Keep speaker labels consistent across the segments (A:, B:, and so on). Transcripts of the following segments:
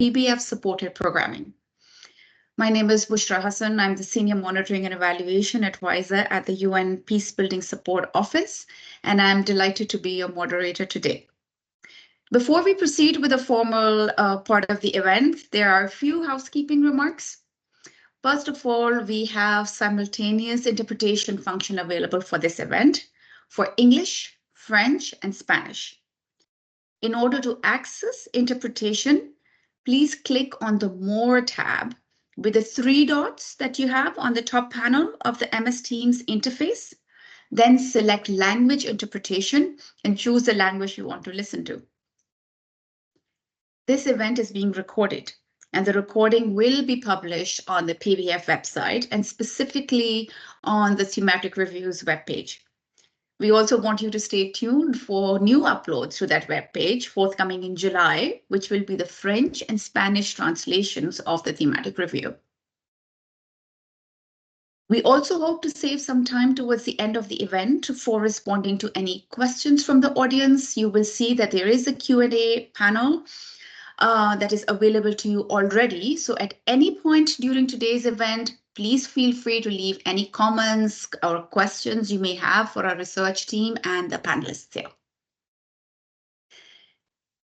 A: PBF-supported programming. My name is Bushra Hassan. I'm the Senior Monitoring and Evaluation Advisor at the UN Peacebuilding Support Office, and I'm delighted to be your moderator today. Before we proceed with the formal part of the event, there are a few housekeeping remarks. First of all, we have simultaneous interpretation function available for this event for English, French, and Spanish. In order to access interpretation, please click on the More tab with the 3 dots that you have on the top panel of the MS Teams interface. Then select Language Interpretation and choose the language you want to listen to. This event is being recorded, and the recording will be published on the PBF website and specifically on the Thematic Reviews webpage. We also want you to stay tuned for new uploads to that webpage forthcoming in July, which will be the French and Spanish translations of the thematic review. We also hope to save some time towards the end of the event for responding to any questions from the audience. You will see that there is a Q&A panel that is available to you already. So at any point during today's event, please feel free to leave any comments or questions you may have for our research team and the panelists here.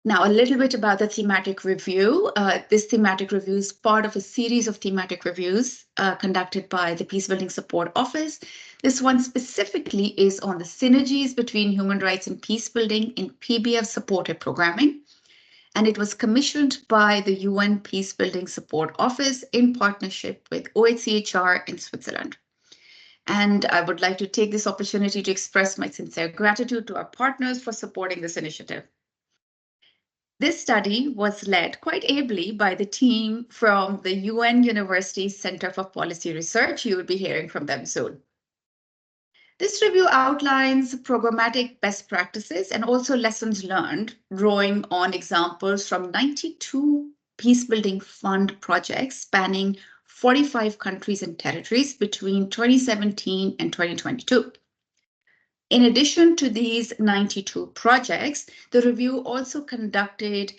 A: Now, a little bit about the thematic review. This thematic review is part of a series of thematic reviews conducted by the Peacebuilding Support Office. This one specifically is on the synergies between human rights and peacebuilding in PBF-supported programming. And it was commissioned by the UN Peacebuilding Support Office in partnership with OHCHR in Switzerland. And I would like to take this opportunity to express my sincere gratitude to our partners for supporting this initiative. This study was led quite ably by the team from the UN University Center for Policy Research. You will be hearing from them soon. This review outlines programmatic best practices and also lessons learned, drawing on examples from 92 peacebuilding fund projects spanning 45 countries and territories between 2017 and 2022. In addition to these 92 projects, the review also conducted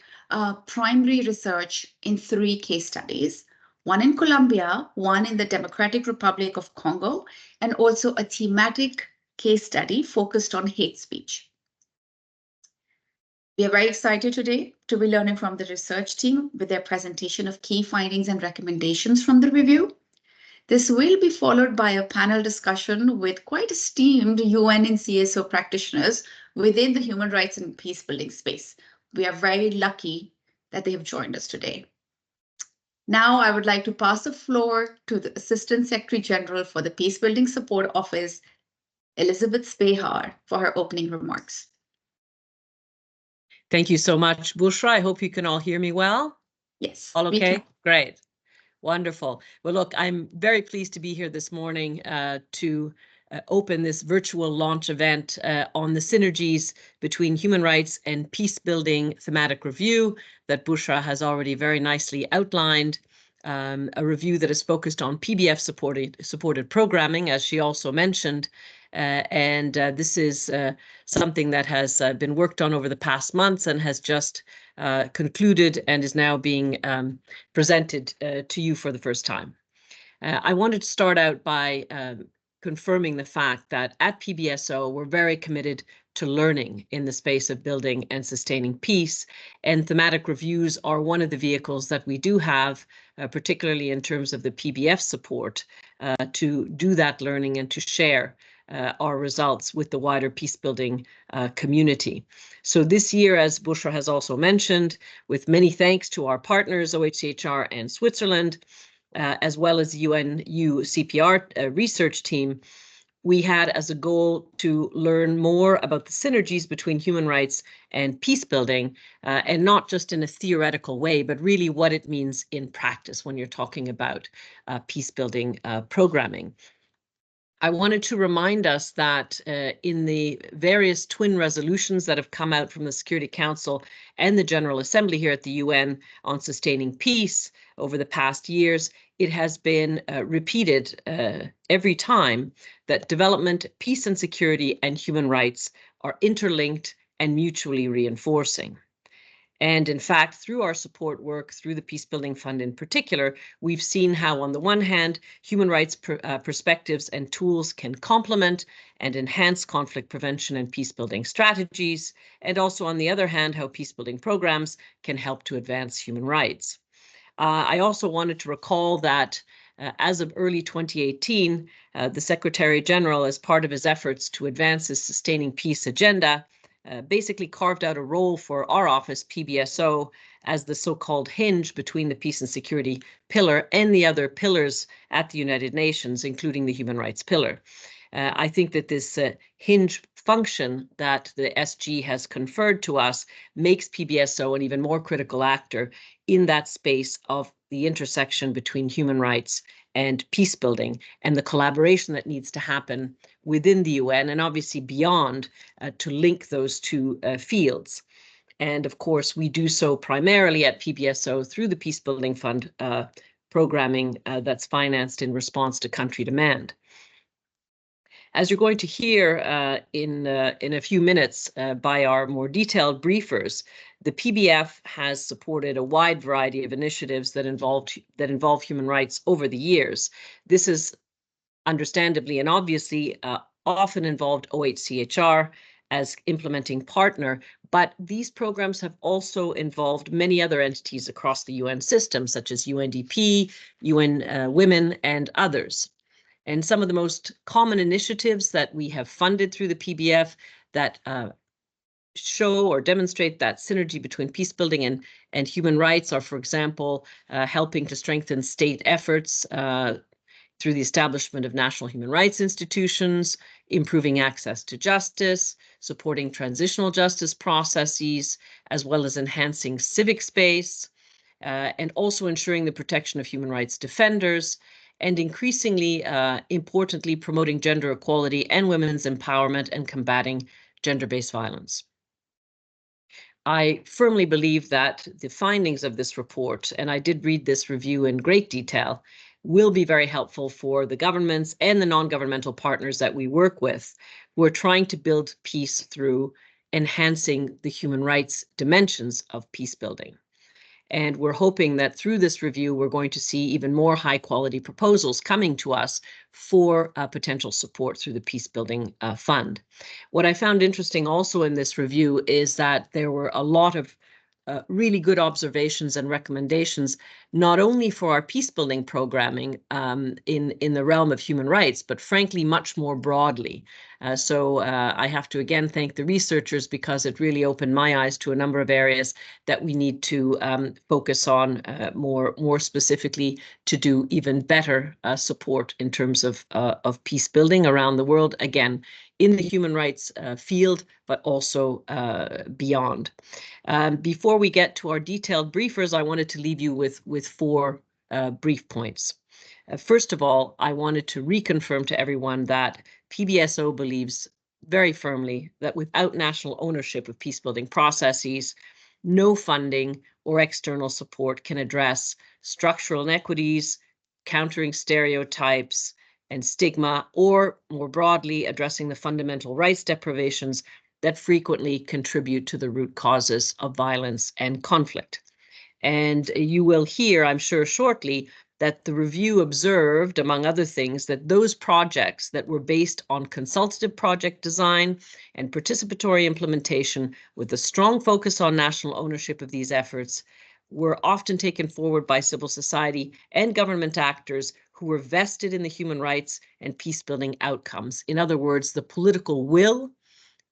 A: primary research in 3 case studies. One in Colombia, one in the Democratic Republic of Congo, and also a thematic case study focused on hate speech. We are very excited today to be learning from the research team with their presentation of key findings and recommendations from the review. This will be followed by a panel discussion with quite esteemed UN and CSO practitioners within the human rights and peacebuilding space. We are very lucky that they have joined us today. Now, I would like to pass the floor to the Assistant Secretary General for the Peacebuilding Support Office, Elizabeth Spehar, for her opening remarks.
B: Thank you so much, Bushra. I hope you can all hear me well.
A: Yes.
B: All okay? Great. Wonderful. Well, look, I'm very pleased to be here this morning to open this virtual launch event on the synergies between human rights and peacebuilding thematic review that Bushra has already very nicely outlined. A review that is focused on PBF supported programming, as she also mentioned. This is something that has been worked on over the past months and has just concluded and is now being presented to you for the first time. I wanted to start out by confirming the fact that at PBSO, we're very committed to learning in the space of building and sustaining peace. And thematic reviews are one of the vehicles that we do have, particularly in terms of the PBF support, to do that learning and to share our results with the wider peacebuilding community. So this year, as Bushra has also mentioned, with many thanks to our partners, OHCHR and Switzerland, as well as the UNU CPR research team, we had as a goal to learn more about the synergies between human rights and peacebuilding, and not just in a theoretical way, but really what it means in practice when you're talking about peacebuilding programming. I wanted to remind us that in the various twin resolutions that have come out from the Security Council and the General Assembly here at the UN on sustaining peace over the past years, it has been repeated every time that development, peace and security, and human rights are interlinked and mutually reinforcing. And in fact, through our support work, through the Peacebuilding Fund in particular, we've seen how, on the one hand, human rights perspectives and tools can complement and enhance conflict prevention and peacebuilding strategies, and also, on the other hand, how peacebuilding programs can help to advance human rights. I also wanted to recall that as of early 2018, the Secretary General, as part of his efforts to advance his sustaining peace agenda, basically carved out a role for our office, PBSO, as the so-called hinge between the peace and security pillar and the other pillars at the United Nations, including the human rights pillar. I think that this hinge function that the SG has conferred to us makes PBSO an even more critical actor in that space of the intersection between human rights and peace building, and the collaboration that needs to happen within the UN and obviously beyond to link those two fields. And of course, we do so primarily at PBSO through the Peacebuilding Fund programming that's financed in response to country demand. As you're going to hear in a few minutes by our more detailed briefers, the PBF has supported a wide variety of initiatives that involve human rights over the years. This is understandably and obviously often involved OHCHR as implementing partner, but these programs have also involved many other entities across the UN system, such as UNDP, UN Women, and others. And some of the most common initiatives that we have funded through the PBF that show or demonstrate that synergy between peace building and human rights are, for example, helping to strengthen state efforts through the establishment of national human rights institutions, improving access to justice, supporting transitional justice processes, as well as enhancing civic space, and also ensuring the protection of human rights defenders, and increasingly, importantly, promoting gender equality and women's empowerment and combating gender-based violence. I firmly believe that the findings of this report, and I did read this review in great detail, will be very helpful for the governments and the non-governmental partners that we work with who are trying to build peace through enhancing the human rights dimensions of peace building. And we're hoping that through this review, we're going to see even more high quality proposals coming to us for potential support through the Peacebuilding Fund. What I found interesting also in this review is that there were a lot of really good observations and recommendations, not only for our peacebuilding programming in the realm of human rights, but frankly, much more broadly. So I have to again thank the researchers because it really opened my eyes to a number of areas that we need to focus on more specifically to do even better support in terms of peace building around the world, again, in the human rights field, but also beyond. Before we get to our detailed briefers, I wanted to leave you with four brief points. First of all, I wanted to reconfirm to everyone that PBSO believes very firmly that without national ownership of peacebuilding processes, no funding or external support can address structural inequities, countering stereotypes and stigma, or more broadly, addressing the fundamental rights deprivations that frequently contribute to the root causes of violence and conflict. And you will hear, I'm sure, shortly, that the review observed, among other things, that those projects that were based on consultative project design and participatory implementation with a strong focus on national ownership of these efforts were often taken forward by civil society and government actors who were vested in the human rights and peace-building outcomes. In other words, the political will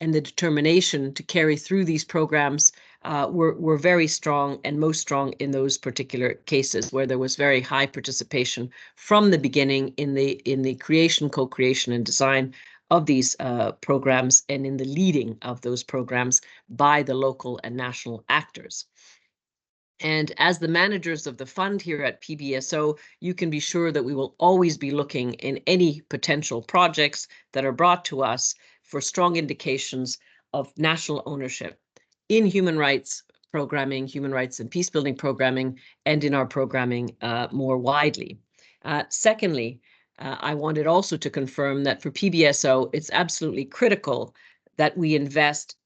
B: and the determination to carry through these programs were very strong, and most strong in those particular cases where there was very high participation from the beginning in the creation, co-creation, and design of these programs, and in the leading of those programs by the local and national actors. And as the managers of the fund here at PBSO, you can be sure that we will always be looking in any potential projects that are brought to us for strong indications of national ownership in human rights programming, human rights and peacebuilding programming, and in our programming more widely. Secondly, I wanted also to confirm that for PBSO, it's absolutely critical that we invest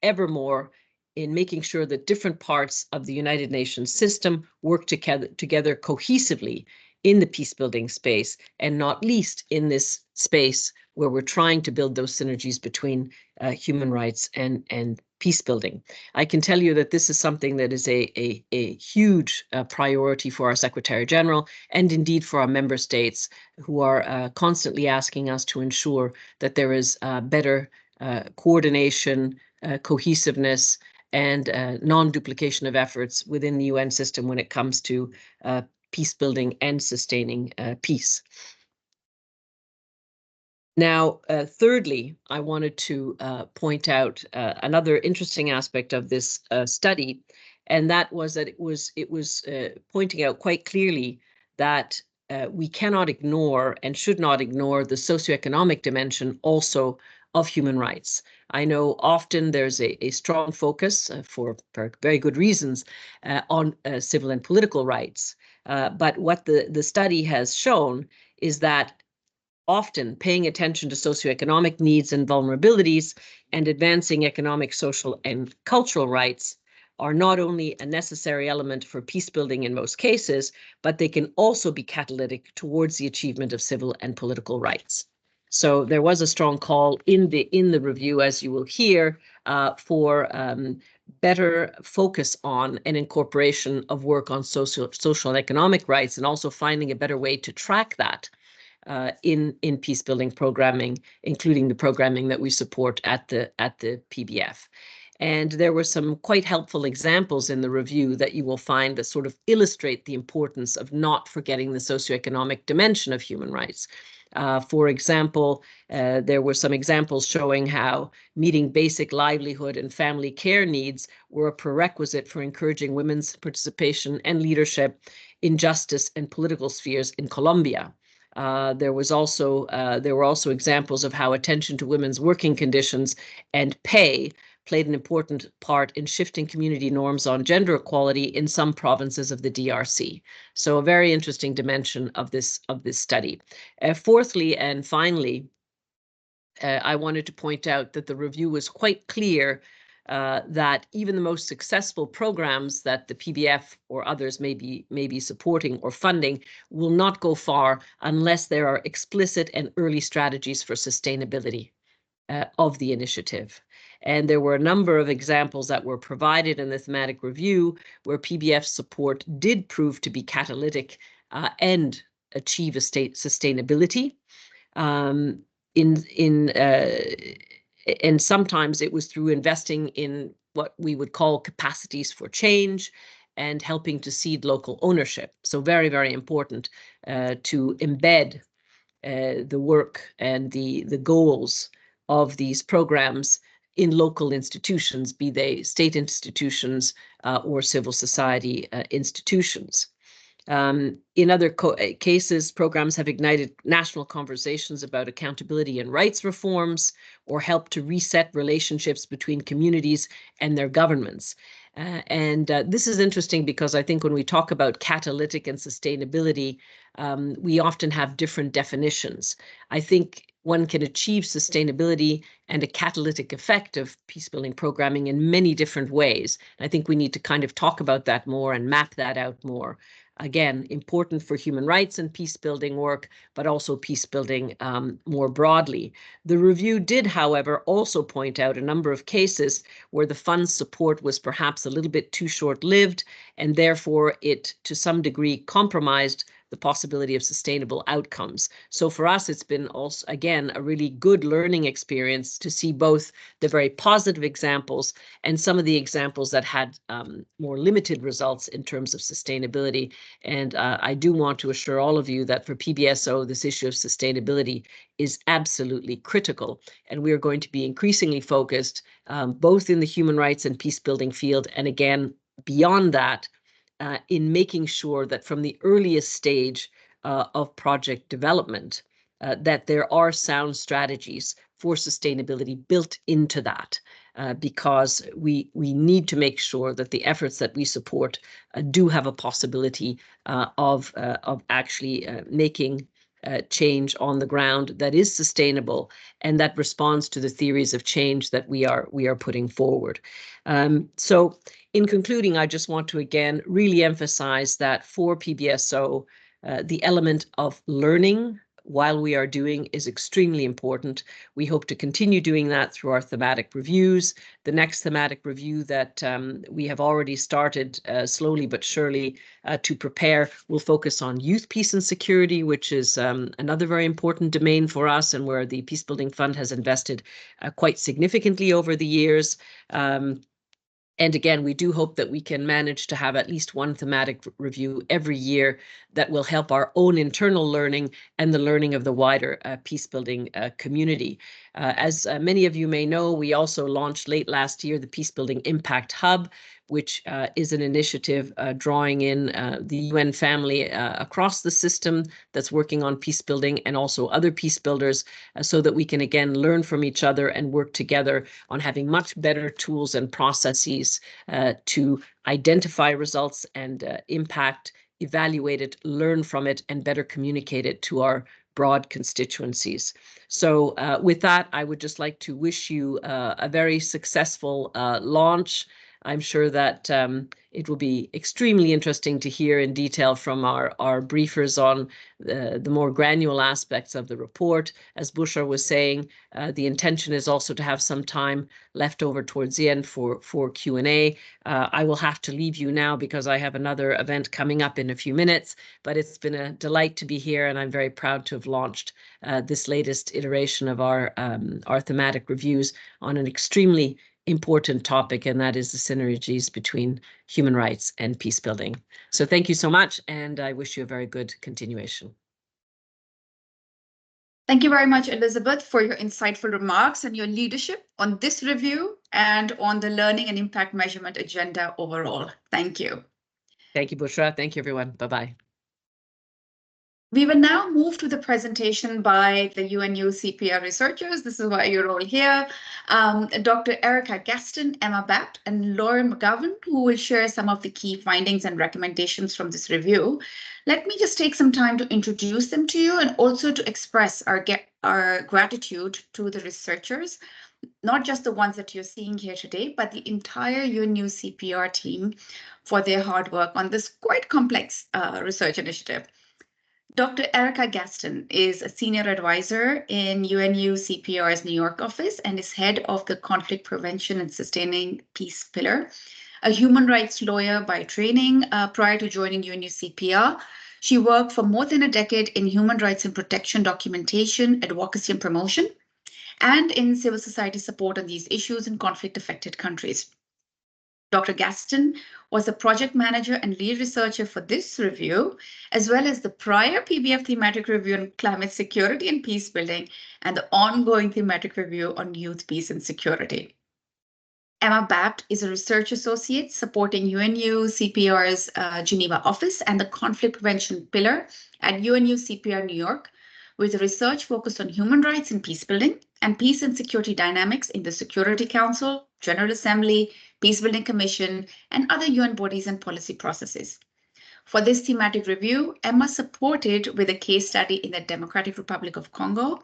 B: ever more in making sure that different parts of the United Nations system work together cohesively in the peace-building space, and not least in this space where we're trying to build those synergies between human rights and peace building. I can tell you that this is something that is a huge priority for our Secretary General, and indeed for our member states, who are constantly asking us to ensure that there is better coordination, cohesiveness, and non-duplication of efforts within the UN system when it comes to peace building and sustaining peace. Now, thirdly, I wanted to point out another interesting aspect of this study, and that was that it was pointing out quite clearly that we cannot ignore and should not ignore the socioeconomic dimension also of human rights. I know often there's a strong focus for very good reasons on civil and political rights, but what the study has shown is that often paying attention to socioeconomic needs and vulnerabilities and advancing economic, social, and cultural rights are not only a necessary element for peace building in most cases, but they can also be catalytic towards the achievement of civil and political rights. So there was a strong call in the review, as you will hear, for better focus on and incorporation of work on social and economic rights, and also finding a better way to track that in peace building programming, including the programming that we support at the PBF. And there were some quite helpful examples in the review that you will find that sort of illustrate the importance of not forgetting the socioeconomic dimension of human rights. For example, there were some examples showing how meeting basic livelihood and family care needs were a prerequisite for encouraging women's participation and leadership in justice and political spheres in Colombia. There were also examples of how attention to women's working conditions and pay played an important part in shifting community norms on gender equality in some provinces of the DRC. So a very interesting dimension of this study. Fourthly and finally, I wanted to point out that the review was quite clear that even the most successful programs that the PBF or others may be supporting or funding will not go far unless there are explicit and early strategies for sustainability of the initiative. And there were a number of examples that were provided in the thematic review where PBF support did prove to be catalytic and achieve a sustainability. And sometimes it was through investing in what we would call capacities for change and helping to seed local ownership. So very, very important to embed the work and the goals of these programs in local institutions, be they state institutions or civil society institutions. In other cases, programs have ignited national conversations about accountability and rights reforms, or helped to reset relationships between communities and their governments. This is interesting because I think when we talk about catalytic and sustainability, we often have different definitions. I think one can achieve sustainability and a catalytic effect of peace-building programming in many different ways. I think we need to kind of talk about that more and map that out more. Again, important for human rights and peace-building work, but also peace-building more broadly. The review did, however, also point out a number of cases where the fund's support was perhaps a little bit too short-lived, and therefore it, to some degree, compromised the possibility of sustainable outcomes. So for us, it's been also, again, a really good learning experience to see both the very positive examples and some of the examples that had more limited results in terms of sustainability. And I do want to assure all of you that for PBSO, this issue of sustainability is absolutely critical. And we are going to be increasingly focused both in the human rights and peace building field, and again, beyond that, in making sure that from the earliest stage of project development, that there are sound strategies for sustainability built into that, because we need to make sure that the efforts that we support do have a possibility of actually making change on the ground that is sustainable and that responds to the theories of change that we are putting forward. So in concluding, I just want to again really emphasize that for PBSO, the element of learning while we are doing is extremely important. We hope to continue doing that through our thematic reviews. The next thematic review that we have already started slowly but surely to prepare will focus on youth, peace and security, which is another very important domain for us and where the Peacebuilding Fund has invested quite significantly over the years. And again, we do hope that we can manage to have at least one thematic review every year that will help our own internal learning and the learning of the wider peacebuilding community. As many of you may know, we also launched late last year the Peacebuilding Impact Hub, which is an initiative drawing in the UN family across the system that's working on peace building and also other peace builders so that we can again learn from each other and work together on having much better tools and processes to identify results and impact, evaluate it, learn from it, and better communicate it to our broad constituencies. So with that, I would just like to wish you a very successful launch. I'm sure that it will be extremely interesting to hear in detail from our briefers on the more granular aspects of the report. As Bushra was saying, the intention is also to have some time left over towards the end for Q&A. I will have to leave you now because I have another event coming up in a few minutes, but it's been a delight to be here and I'm very proud to have launched this latest iteration of our thematic reviews on an extremely important topic, and that is the synergies between human rights and peace building. So thank you so much, and I wish you a very good continuation.
A: Thank you very much, Elizabeth, for your insightful remarks and your leadership on this review and on the learning and impact measurement agenda overall. Thank you.
B: Thank you, Bushra. Thank you, everyone. Bye-bye.
A: We will now move to the presentation by the UNU CPR researchers. This is why you're all here. Dr. Erica Gaston, Emma Bapt, and Lauren McGovern, who will share some of the key findings and recommendations from this review. Let me just take some time to introduce them to you and also to express our gratitude to the researchers, not just the ones that you're seeing here today, but the entire UNU CPR team for their hard work on this quite complex research initiative. Dr. Erica Gaston is a senior advisor in UNU CPR's New York office and is head of the Conflict Prevention and Sustaining Peace Pillar, a human rights lawyer by training. Prior to joining UNU CPR, she worked for more than a decade in human rights and protection documentation, advocacy and promotion, and in civil society support on these issues in conflict-affected countries. Dr. Gaston was a project manager and lead researcher for this review, as well as the prior PBF thematic review on climate security and peace building, and the ongoing thematic review on youth, peace, and security. Emma Bapt is a research associate supporting UNU CPR's Geneva office and the conflict prevention pillar at UNU CPR New York, with research focused on human rights and peace building and peace and security dynamics in the Security Council, General Assembly, Peacebuilding Commission, and other UN bodies and policy processes. For this thematic review, Emma supported with a case study in the Democratic Republic of Congo,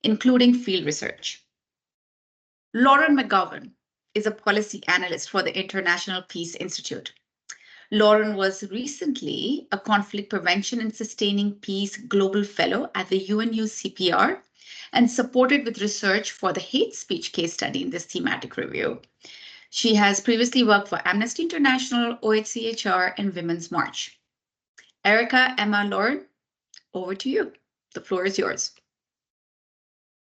A: including field research. Lauren McGovern is a policy analyst for the International Peace Institute. Lauren was recently a Conflict Prevention and Sustaining Peace Global Fellow at the UNU CPR and supported with research for the hate speech case study in this thematic review. She has previously worked for Amnesty International, OHCHR, and Women's March. Erica, Emma, Lauren, over to you. The floor is yours.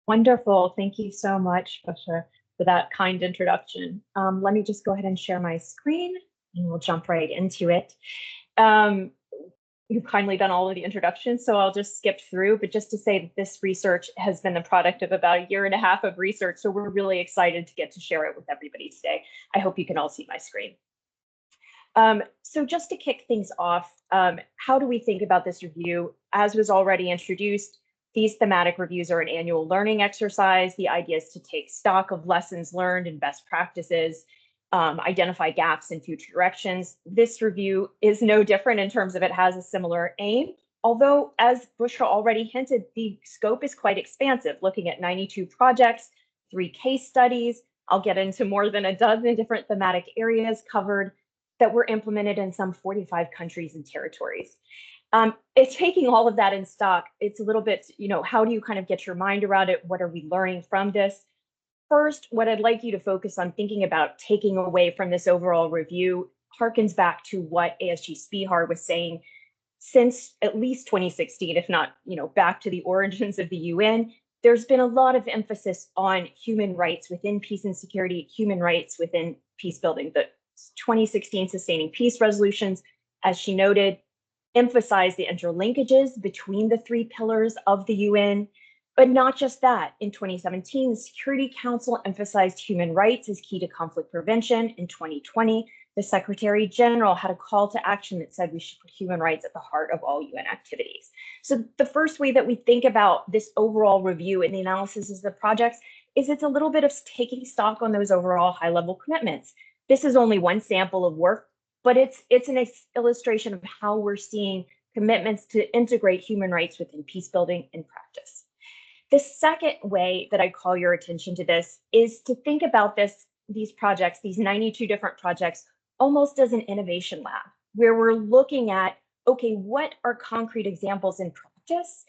C: Wonderful. Thank you so much, Bushra, for that kind introduction. Let me just go ahead and share my screen and we'll jump right into it. You've kindly done all of the introductions, so I'll just skip through, but just to say that this research has been the product of about a year and a half of research, so we're really excited to get to share it with everybody today. I hope you can all see my screen. So just to kick things off, how do we think about this review? As was already introduced, these thematic reviews are an annual learning exercise. The idea is to take stock of lessons learned and best practices, identify gaps in future directions. This review is no different in terms of it has a similar aim. Although, as Bushra already hinted, the scope is quite expansive, looking at 92 projects, 3 case studies. I'll get into more than a dozen different thematic areas covered that were implemented in some 45 countries and territories. It's taking all of that in stock. It's a little bit, how do you kind of get your mind around it? What are we learning from this? First, what I'd like you to focus on thinking about taking away from this overall review harkens back to what ASG Spihar was saying since at least 2016, if not, back to the origins of the UN. There's been a lot of emphasis on human rights within peace and security, human rights within peace building. The 2016 Sustaining Peace resolutions, as she noted, emphasize the interlinkages between the 3 pillars of the UN. But not just that. In 2017, the Security Council emphasized human rights as key to conflict prevention. In 2020, the Secretary General had a call to action that said we should put human rights at the heart of all UN activities. So the first way that we think about this overall review and the analysis of the projects is it's a little bit of taking stock on those overall high-level commitments. This is only one sample of work, but it's an illustration of how we're seeing commitments to integrate human rights within peace building in practice. The second way that I call your attention to this is to think about these projects, these 92 different projects, almost as an innovation lab, where we're looking at, okay, what are concrete examples in practice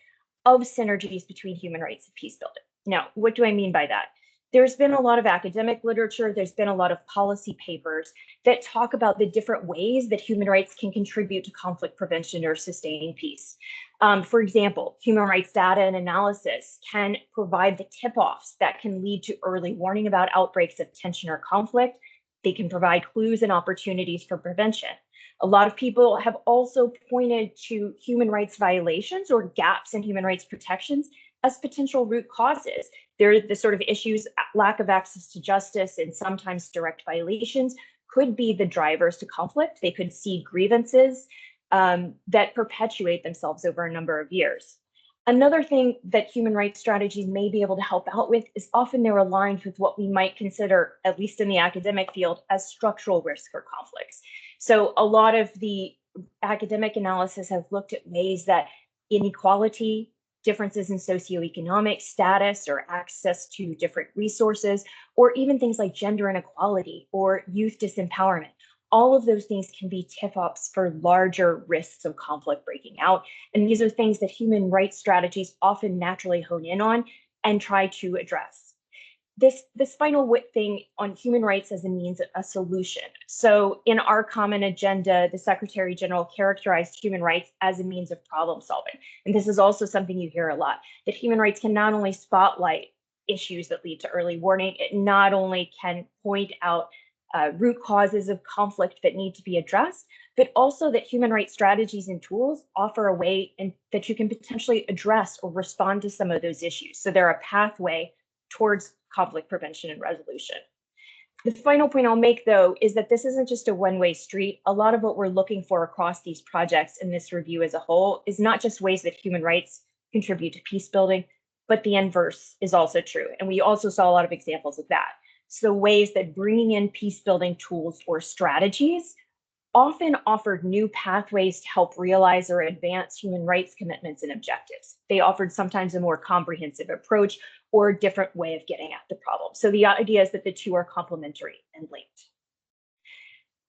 C: of synergies between human rights and peace building? Now, what do I mean by that? There's been a lot of academic literature, there's been a lot of policy papers that talk about the different ways that human rights can contribute to conflict prevention or sustaining peace. For example, human rights data and analysis can provide the tip-offs that can lead to early warning about outbreaks of tension or conflict. They can provide clues and opportunities for prevention. A lot of people have also pointed to human rights violations or gaps in human rights protections as potential root causes. They're the sort of issues, lack of access to justice and sometimes direct violations could be the drivers to conflict. They could seed grievances that perpetuate themselves over a number of years. Another thing that human rights strategies may be able to help out with is often they're aligned with what we might consider, at least in the academic field, as structural risk or conflicts. So a lot of the academic analysis has looked at ways that inequality, differences in socioeconomic status or access to different resources, or even things like gender inequality or youth disempowerment. All of those things can be tip-offs for larger risks of conflict breaking out. And these are things that human rights strategies often naturally hone in on and try to address. This final thing on human rights as a means of a solution. So in our common agenda, the Secretary General characterized human rights as a means of problem solving. And this is also something you hear a lot, that human rights can not only spotlight issues that lead to early warning, it not only can point out root causes of conflict that need to be addressed, but also that human rights strategies and tools offer a way that you can potentially address or respond to some of those issues. So they're a pathway towards conflict prevention and resolution. The final point I'll make, though, is that this isn't just a one-way street. A lot of what we're looking for across these projects in this review as a whole is not just ways that human rights contribute to peace building, but the inverse is also true. And we also saw a lot of examples of that. So ways that bringing in peace building tools or strategies often offered new pathways to help realize or advance human rights commitments and objectives. They offered sometimes a more comprehensive approach or a different way of getting at the problem. So the idea is that the two are complementary and linked.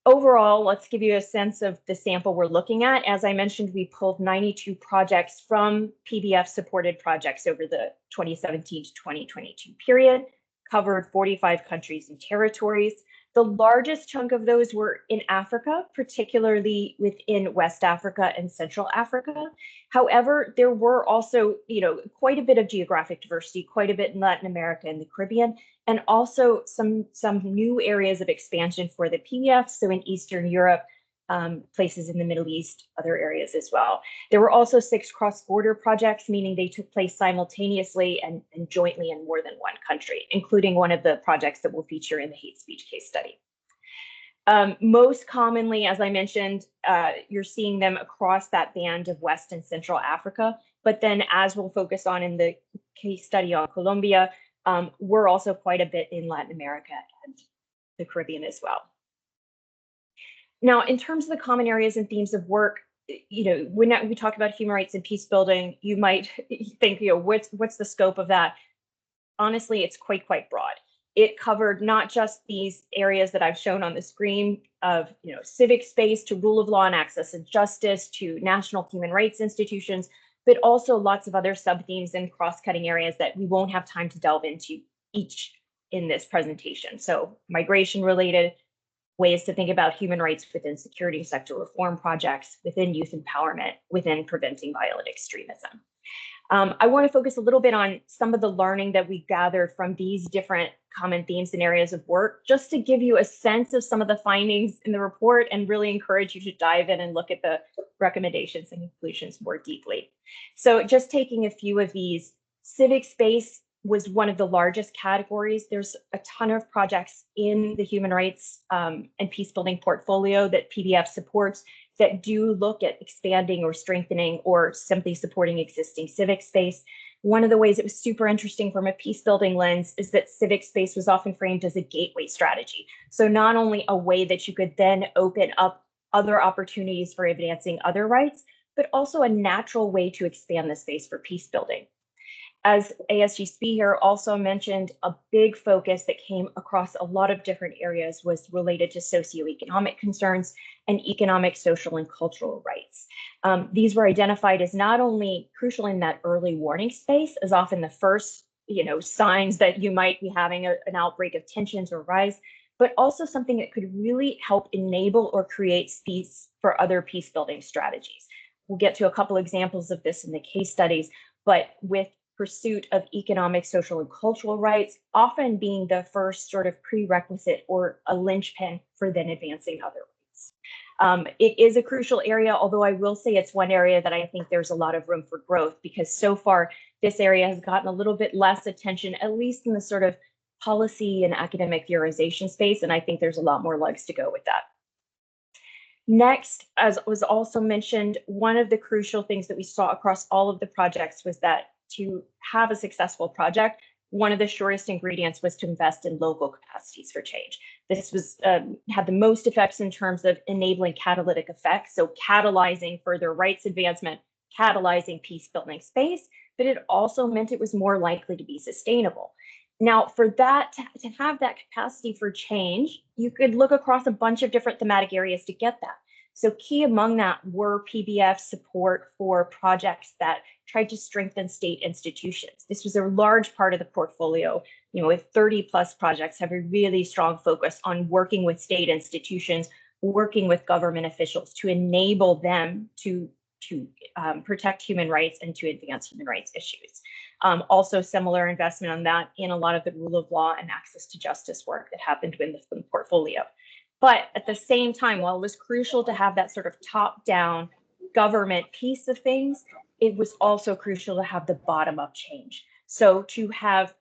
C: Overall, let's give you a sense of the sample we're looking at. As I mentioned, we pulled 92 projects from PBF-supported projects over the 2017 to 2022 period, covered 45 countries and territories. The largest chunk of those were in Africa, particularly within West Africa and Central Africa. However, there were also, quite a bit of geographic diversity, quite a bit in Latin America and the Caribbean, and also some new areas of expansion for the PBF, so in Eastern Europe, places in the Middle East, other areas as well. There were also 6 cross-border projects, meaning they took place simultaneously and jointly in more than one country, including one of the projects that we'll feature in the hate speech case study. Most commonly, as I mentioned, you're seeing them across that band of West and Central Africa, but then as we'll focus on in the case study on Colombia, we're also quite a bit in Latin America and the Caribbean as well. Now, in terms of the common areas and themes of work, when we talk about human rights and peace building, you might think, what's the scope of that? Honestly, it's quite broad. It covered not just these areas that I've shown on the screen of, civic space to rule of law and access and justice to national human rights institutions, but also lots of other sub-themes and cross-cutting areas that we won't have time to delve into each in this presentation. So migration related, ways to think about human rights within security sector reform projects, within youth empowerment, within preventing violent extremism. I want to focus a little bit on some of the learning that we gathered from these different common themes and areas of work, just to give you a sense of some of the findings in the report and really encourage you to dive in and look at the recommendations and conclusions more deeply. So just taking a few of these, civic space was one of the largest categories. There's a ton of projects in the human rights and peace building portfolio that PDF supports that do look at expanding or strengthening or simply supporting existing civic space. One of the ways it was super interesting from a peace building lens is that civic space was often framed as a gateway strategy. So not only a way that you could then open up other opportunities for advancing other rights, but also a natural way to expand the space for peace building. As ASGSP here also mentioned, a big focus that came across a lot of different areas was related to socioeconomic concerns and economic, social, and cultural rights. These were identified as not only crucial in that early warning space, as often the first signs that you might be having an outbreak of tensions or rise, but also something that could really help enable or create space for other peace building strategies. We'll get to a couple examples of this in the case studies, but with pursuit of economic, social, and cultural rights often being the first sort of prerequisite or a linchpin for then advancing other rights. It is a crucial area, although I will say it's one area that I think there's a lot of room for growth, because so far this area has gotten a little bit less attention, at least in the sort of policy and academic theorization space, and I think there's a lot more legs to go with that. Next, as was also mentioned, one of the crucial things that we saw across all of the projects was that to have a successful project, one of the surest ingredients was to invest in local capacities for change. This was had the most effects in terms of enabling catalytic effects, so catalyzing further rights advancement, catalyzing peace building space, but it also meant it was more likely to be sustainable. Now, for that, to have that capacity for change, you could look across a bunch of different thematic areas to get that. So key among that were PBF support for projects that tried to strengthen state institutions. This was a large part of the portfolio, with 30 plus projects have a really strong focus on working with state institutions, working with government officials to enable them to protect human rights and to advance human rights issues. Also similar investment on that in a lot of the rule of law and access to justice work that happened in the portfolio. But at the same time, while it was crucial to have that sort of top-down government piece of things, it was also crucial to have the bottom-up change. So to have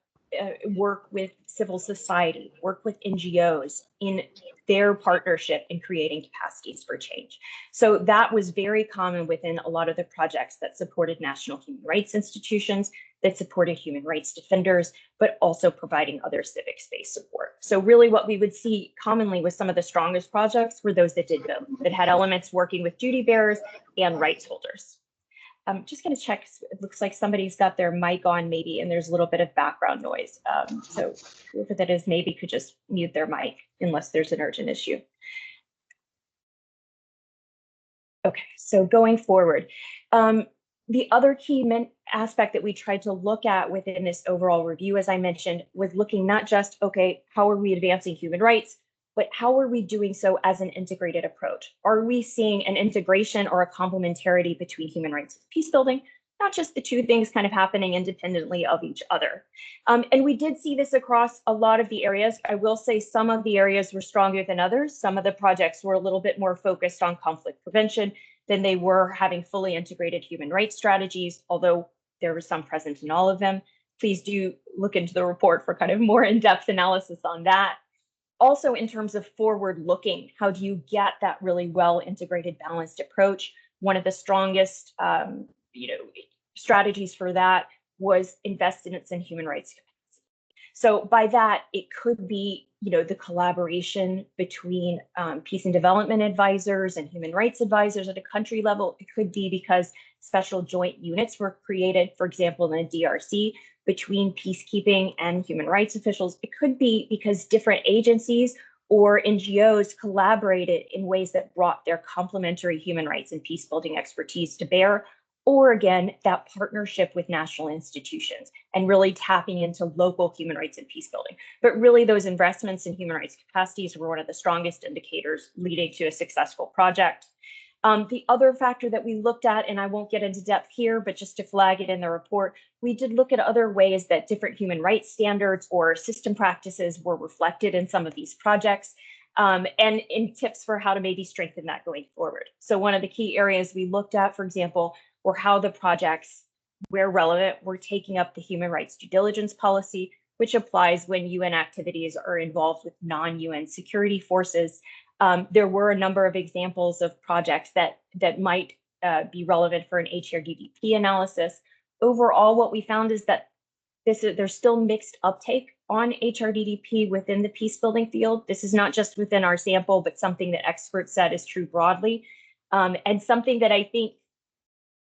C: work with civil society, work with NGOs in their partnership in creating capacities for change. So that was very common within a lot of the projects that supported national human rights institutions, that supported human rights defenders, but also providing other civic space support. So really what we would see commonly with some of the strongest projects were those that did both, that had elements working with duty bearers and rights holders. I'm just going to check. It looks like somebody's got their mic on maybe, and there's a little bit of background noise. So whoever that is maybe could just mute their mic unless there's an urgent issue. Okay, so going forward, the other key aspect that we tried to look at within this overall review, as I mentioned, was looking not just, okay, how are we advancing human rights, but how are we doing so as an integrated approach? Are we seeing an integration or a complementarity between human rights and peace building, not just the two things kind of happening independently of each other? And we did see this across a lot of the areas. I will say some of the areas were stronger than others. Some of the projects were a little bit more focused on conflict prevention than they were having fully integrated human rights strategies, although there was some present in all of them. Please do look into the report for kind of more in-depth analysis on that. Also, in terms of forward-looking, how do you get that really well-integrated, balanced approach? One of the strongest, strategies for that was investments in human rights capacity. So by that, it could be the collaboration between peace and development advisors and human rights advisors at a country level. It could be because special joint units were created, for example, in the DRC, between peacekeeping and human rights officials. It could be because different agencies or NGOs collaborated in ways that brought their complementary human rights and peace building expertise to bear, or again, that partnership with national institutions and really tapping into local human rights and peace building. But really those investments in human rights capacities were one of the strongest indicators leading to a successful project. The other factor that we looked at, and I won't get into depth here, but just to flag it in the report, we did look at other ways that different human rights standards or system practices were reflected in some of these projects, and in tips for how to maybe strengthen that going forward. So one of the key areas we looked at, for example, were how the projects, where relevant, were taking up the human rights due diligence policy, which applies when UN activities are involved with non-UN security forces. There were a number of examples of projects that might be relevant for an HRDDP analysis. Overall, what we found is that there's still mixed uptake on HRDDP within the peace building field. This is not just within our sample, but something that experts said is true broadly, and something that I think,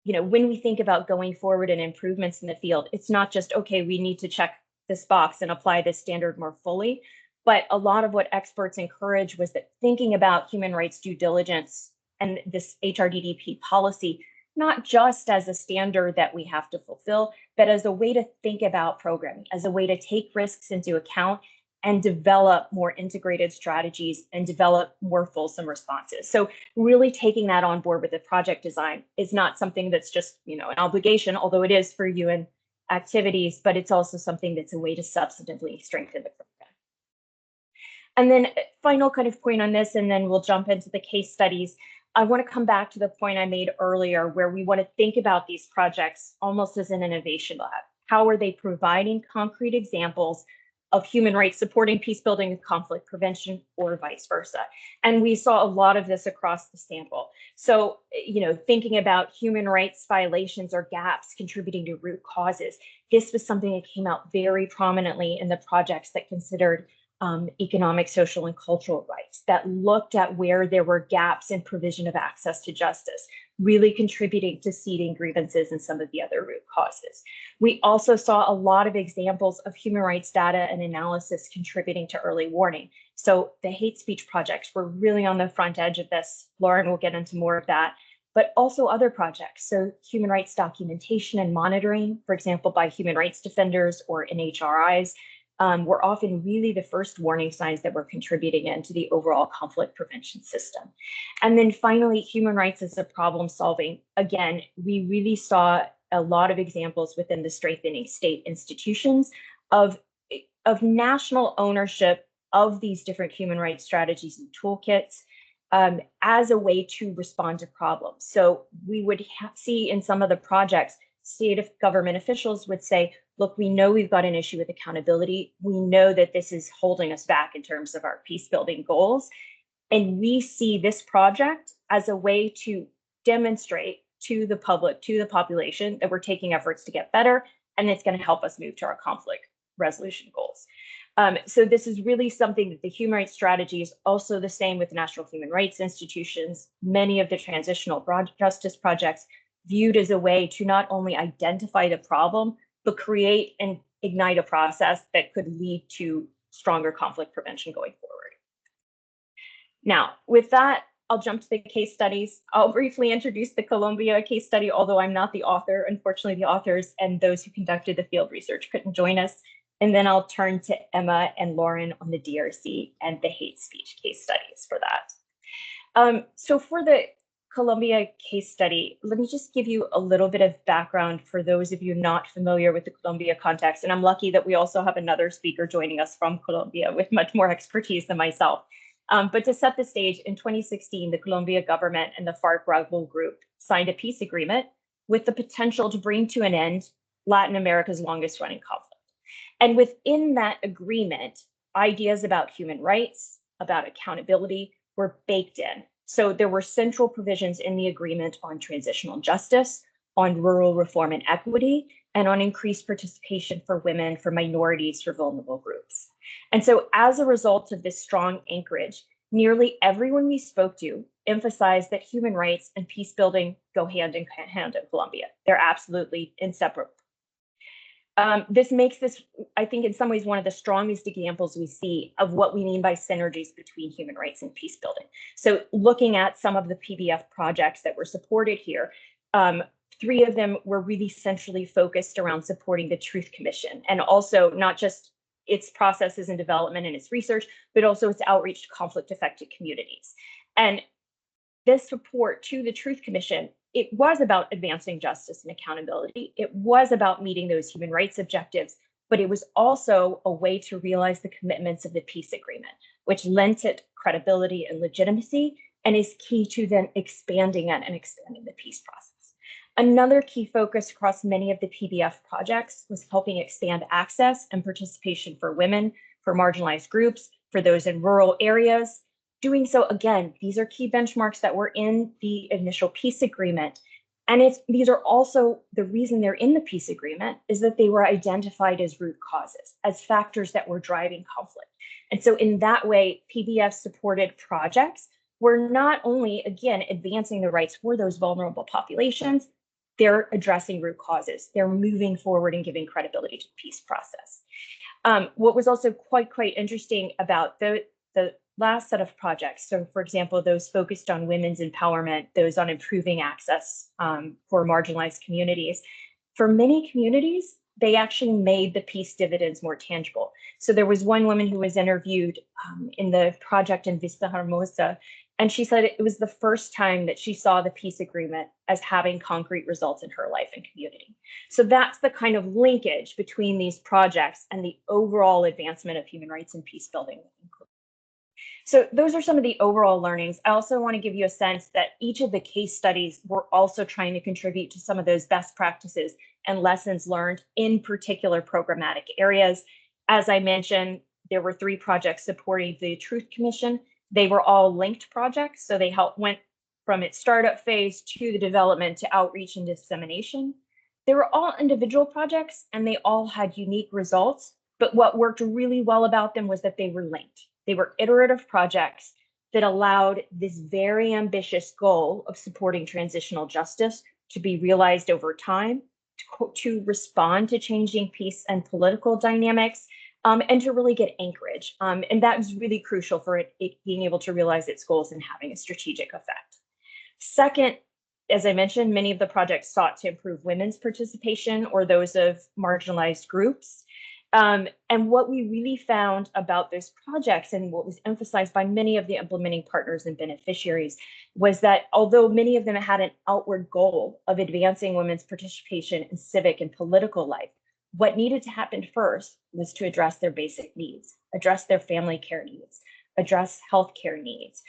C: when we think about going forward and improvements in the field, it's not just, okay, we need to check this box and apply this standard more fully. But a lot of what experts encourage was that thinking about human rights due diligence and this HRDDP policy, not just as a standard that we have to fulfill, but as a way to think about programming, as a way to take risks into account and develop more integrated strategies and develop more fulsome responses. So really taking that on board with the project design is not something that's just, an obligation, although it is for UN activities, but it's also something that's a way to substantively strengthen the program. And then final kind of point on this, and then we'll jump into the case studies. I want to come back to the point I made earlier, where we want to think about these projects almost as an innovation lab. How are they providing concrete examples of human rights supporting peace building and conflict prevention, or vice versa? And we saw a lot of this across the sample. So, thinking about human rights violations or gaps contributing to root causes, this was something that came out very prominently in the projects that considered economic, social, and cultural rights, that looked at where there were gaps in provision of access to justice, really contributing to seeding grievances and some of the other root causes. We also saw a lot of examples of human rights data and analysis contributing to early warning. So the hate speech projects were really on the front edge of this. Lauren will get into more of that, but also other projects. So human rights documentation and monitoring, for example, by human rights defenders or NHRIs, were often really the first warning signs that were contributing into the overall conflict prevention system. And then finally, human rights as a problem solving. Again, we really saw a lot of examples within the strengthening state institutions of national ownership of these different human rights strategies and toolkits as a way to respond to problems. So we would see in some of the projects, state of government officials would say, look, we know we've got an issue with accountability. We know that this is holding us back in terms of our peace building goals. And we see this project as a way to demonstrate to the public, to the population, that we're taking efforts to get better, and it's going to help us move to our conflict resolution goals. So this is really something that the human rights strategy is also the same with national human rights institutions. Many of the transitional justice projects viewed as a way to not only identify the problem, but create and ignite a process that could lead to stronger conflict prevention going forward. Now, with that, I'll jump to the case studies. I'll briefly introduce the Colombia case study, although I'm not the author. Unfortunately, the authors and those who conducted the field research couldn't join us. And then I'll turn to Emma and Lauren on the DRC and the hate speech case studies for that. So for the Colombia case study, let me just give you a little bit of background for those of you not familiar with the Colombia context. And I'm lucky that we also have another speaker joining us from Colombia with much more expertise than myself. But to set the stage, in 2016, the Colombia government and the FARC rebel group signed a peace agreement with the potential to bring to an end Latin America's longest running conflict. And within that agreement, ideas about human rights, about accountability were baked in. So there were central provisions in the agreement on transitional justice, on rural reform and equity, and on increased participation for women, for minorities, for vulnerable groups. And so as a result of this strong anchorage, nearly everyone we spoke to emphasized that human rights and peace building go hand in hand in Colombia. They're absolutely inseparable. This makes this, I think, in some ways, one of the strongest examples we see of what we mean by synergies between human rights and peace building. So looking at some of the PBF projects that were supported here, 3 of them were really centrally focused around supporting the Truth Commission, and also not just its processes and development and its research, but also its outreach to conflict-affected communities. And this support to the Truth Commission, it was about advancing justice and accountability. It was about meeting those human rights objectives, but it was also a way to realize the commitments of the peace agreement, which lent it credibility and legitimacy, and is key to then expanding it and expanding the peace process. Another key focus across many of the PBF projects was helping expand access and participation for women, for marginalized groups, for those in rural areas. Doing so, again, these are key benchmarks that were in the initial peace agreement. And these are also, the reason they're in the peace agreement is that they were identified as root causes, as factors that were driving conflict. And so in that way, PBF supported projects were not only, again, advancing the rights for those vulnerable populations, they're addressing root causes. They're moving forward and giving credibility to the peace process. What was also quite interesting about the last set of projects, so for example, those focused on women's empowerment, those on improving access for marginalized communities, for many communities, they actually made the peace dividends more tangible. So there was one woman who was interviewed in the project in Vista Hermosa, and she said it was the first time that she saw the peace agreement as having concrete results in her life and community. So that's the kind of linkage between these projects and the overall advancement of human rights and peace building. So those are some of the overall learnings. I also want to give you a sense that each of the case studies were also trying to contribute to some of those best practices and lessons learned in particular programmatic areas. As I mentioned, there were 3 projects supporting the Truth Commission. They were all linked projects, so they went from its startup phase to the development to outreach and dissemination. They were all individual projects and they all had unique results, but what worked really well about them was that they were linked. They were iterative projects that allowed this very ambitious goal of supporting transitional justice to be realized over time, to respond to changing peace and political dynamics, and to really get anchorage. And that was really crucial for it being able to realize its goals and having a strategic effect. Second, as I mentioned, many of the projects sought to improve women's participation or those of marginalized groups. And what we really found about those projects, and what was emphasized by many of the implementing partners and beneficiaries, was that although many of them had an outward goal of advancing women's participation in civic and political life, what needed to happen first was to address their basic needs, address their family care needs, address healthcare needs,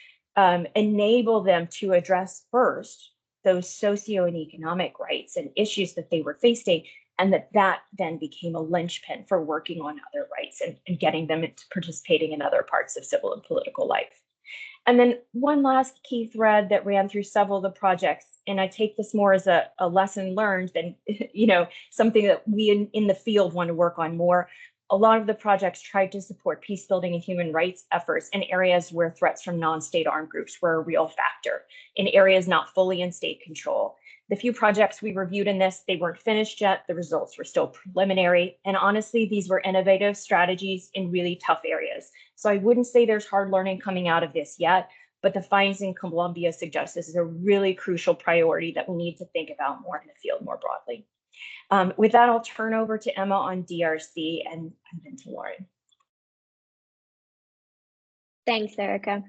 C: enable them to address first those socio and economic rights and issues that they were facing, and that then became a linchpin for working on other rights and getting them into participating in other parts of civil and political life. And then one last key thread that ran through several of the projects, and I take this more as a lesson learned than something that we in the field want to work on more. A lot of the projects tried to support peace building and human rights efforts in areas where threats from non-state armed groups were a real factor, in areas not fully in state control. The few projects we reviewed in this, they weren't finished yet. The results were still preliminary. And honestly, these were innovative strategies in really tough areas. So I wouldn't say there's hard learning coming out of this yet, but the findings in Colombia suggest this is a really crucial priority that we need to think about more in the field more broadly. With that, I'll turn over to Emma on DRC and then to Lauren.
D: Thanks, Erica.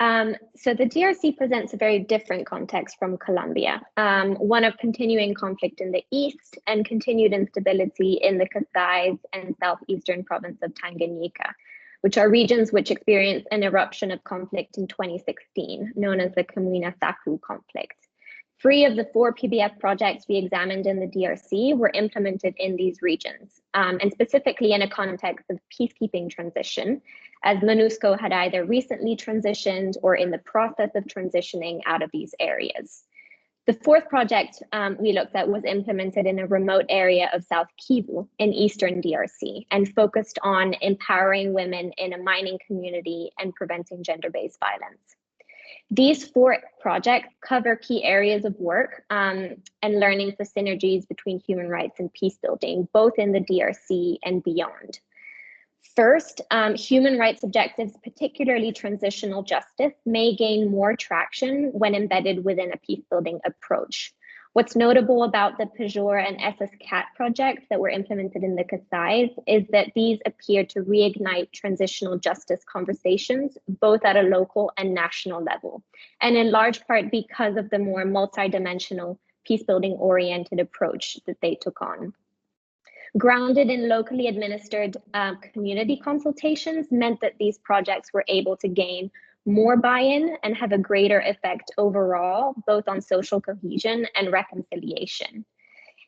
D: So the DRC presents a very different context from Colombia, one of continuing conflict in the east and continued instability in the Kasais and southeastern province of Tanganyika, which are regions which experienced an eruption of conflict in 2016, known as the Kamina-Saku conflict. 3 of the 4 PBF projects we examined in the DRC were implemented in these regions, and specifically in a context of peacekeeping transition, as MONUSCO had either recently transitioned or in the process of transitioning out of these areas. The fourth project we looked at was implemented in a remote area of South Kivu in Eastern DRC and focused on empowering women in a mining community and preventing gender-based violence. These 4 projects cover key areas of work and learning for synergies between human rights and peace building, both in the DRC and beyond. First, human rights objectives, particularly transitional justice, may gain more traction when embedded within a peace-building approach. What's notable about the Pajor and SS-CAT projects that were implemented in the Kasais is that these appear to reignite transitional justice conversations, both at a local and national level, and in large part because of the more multidimensional peace-building oriented approach that they took on. Grounded in locally administered community consultations meant that these projects were able to gain more buy-in and have a greater effect overall, both on social cohesion and reconciliation.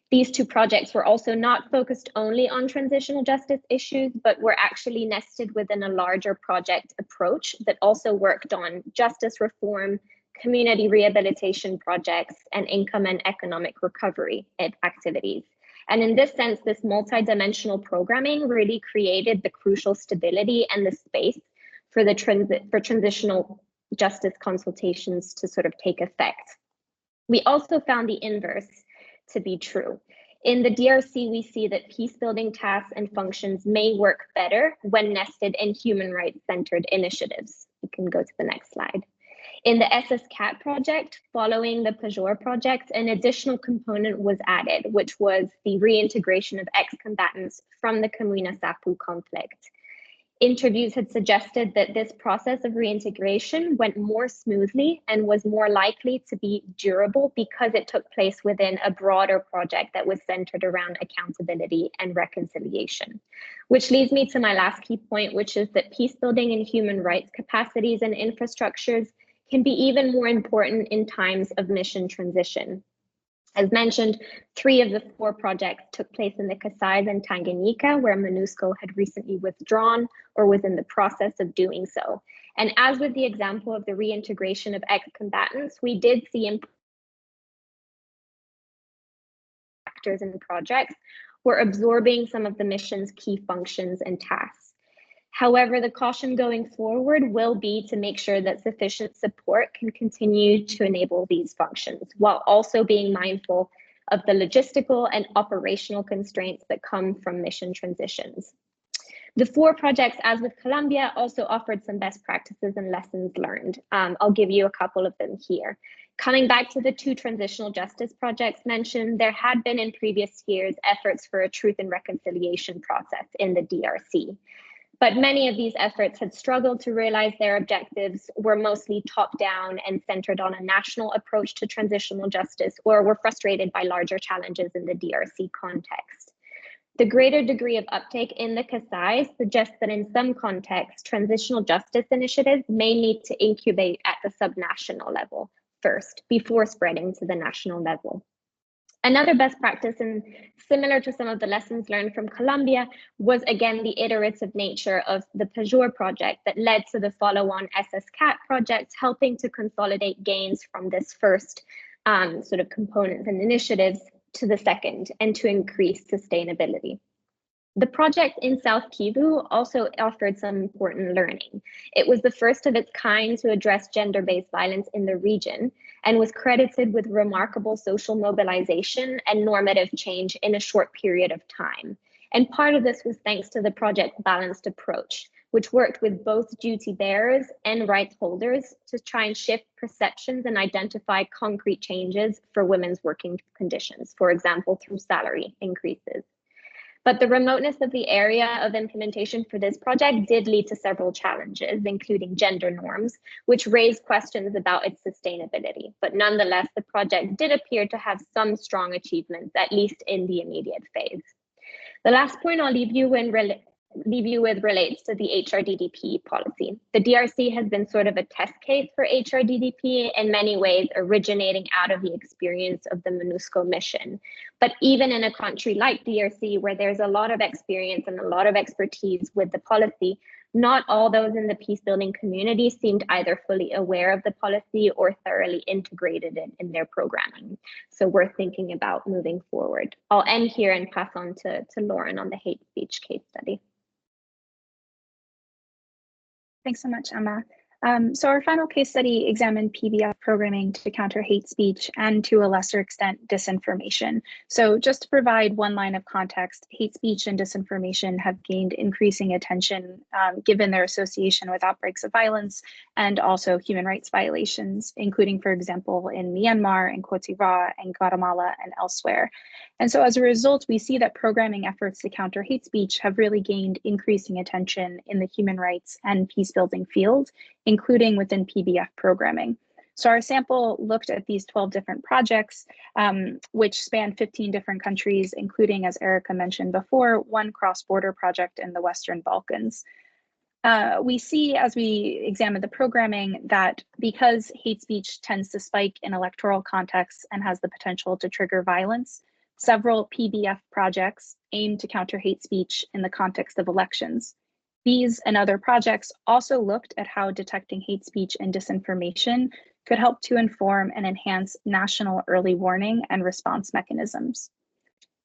D: These 2 projects were also not focused only on transitional justice issues, but were actually nested within a larger project approach that also worked on justice reform, community rehabilitation projects, and income and economic recovery activities. And in this sense, this multidimensional programming really created the crucial stability and the space for the transitional justice consultations to sort of take effect. We also found the inverse to be true. In the DRC, we see that peace-building tasks and functions may work better when nested in human rights-centered initiatives. You can go to the next slide. In the SS-CAT project, following the Pajor project, an additional component was added, which was the reintegration of ex-combatants from the Kamwina Sapu conflict. Interviews had suggested that this process of reintegration went more smoothly and was more likely to be durable because it took place within a broader project that was centered around accountability and reconciliation. Which leads me to my last key point, which is that peace building and human rights capacities and infrastructures can be even more important in times of mission transition. As mentioned, 3 of the 4 projects took place in the Kasais and Tanganyika, where MONUSCO had recently withdrawn or was in the process of doing so. And as with the example of the reintegration of ex-combatants, we did see actors in projects were absorbing some of the mission's key functions and tasks. However, the caution going forward will be to make sure that sufficient support can continue to enable these functions, while also being mindful of the logistical and operational constraints that come from mission transitions. The 4 projects, as with Colombia, also offered some best practices and lessons learned. I'll give you a couple of them here. Coming back to the 2 transitional justice projects mentioned, there had been in previous years efforts for a truth and reconciliation process in the DRC. But many of these efforts had struggled to realize their objectives, were mostly top-down and centered on a national approach to transitional justice, or were frustrated by larger challenges in the DRC context. The greater degree of uptake in the Kasai suggests that in some contexts, transitional justice initiatives may need to incubate at the subnational level first, before spreading to the national level. Another best practice, and similar to some of the lessons learned from Colombia, was again the iterative nature of the Pajor project that led to the follow-on SS-CAT project, helping to consolidate gains from this first sort of components and initiatives to the second, and to increase sustainability. The project in South Kivu also offered some important learning. It was the first of its kind to address gender-based violence in the region, and was credited with remarkable social mobilization and normative change in a short period of time. And part of this was thanks to the project's balanced approach, which worked with both duty bearers and rights holders to try and shift perceptions and identify concrete changes for women's working conditions, for example, through salary increases. But the remoteness of the area of implementation for this project did lead to several challenges, including gender norms, which raised questions about its sustainability. But nonetheless, the project did appear to have some strong achievements, at least in the immediate phase. The last point I'll leave you with relates to the HRDDP policy. The DRC has been sort of a test case for HRDDP in many ways, originating out of the experience of the MONUSCO mission. But even in a country like DRC, where there's a lot of experience and a lot of expertise with the policy, Not all those in the peacebuilding community seemed either fully aware of the policy or thoroughly integrated it in their programming. So we're thinking about moving forward. I'll end here and pass on to Lauren on the hate speech case study.
E: Thanks so much, Emma. So our final case study examined PBF programming to counter hate speech and, to a lesser extent, disinformation. So just to provide one line of context, hate speech and disinformation have gained increasing attention given their association with outbreaks of violence and also human rights violations, including, for example, in Myanmar and Cote d'Ivoire and Guatemala and elsewhere. And so as a result, we see that programming efforts to counter hate speech have really gained increasing attention in the human rights and peacebuilding field, including within PBF programming. So our sample looked at these 12 different projects, which span 15 different countries, including, as Erica mentioned before, one cross-border project in the Western Balkans. We see, as we examine the programming, that because hate speech tends to spike in electoral contexts and has the potential to trigger violence, several PBF projects aim to counter hate speech in the context of elections. These and other projects also looked at how detecting hate speech and disinformation could help to inform and enhance national early warning and response mechanisms.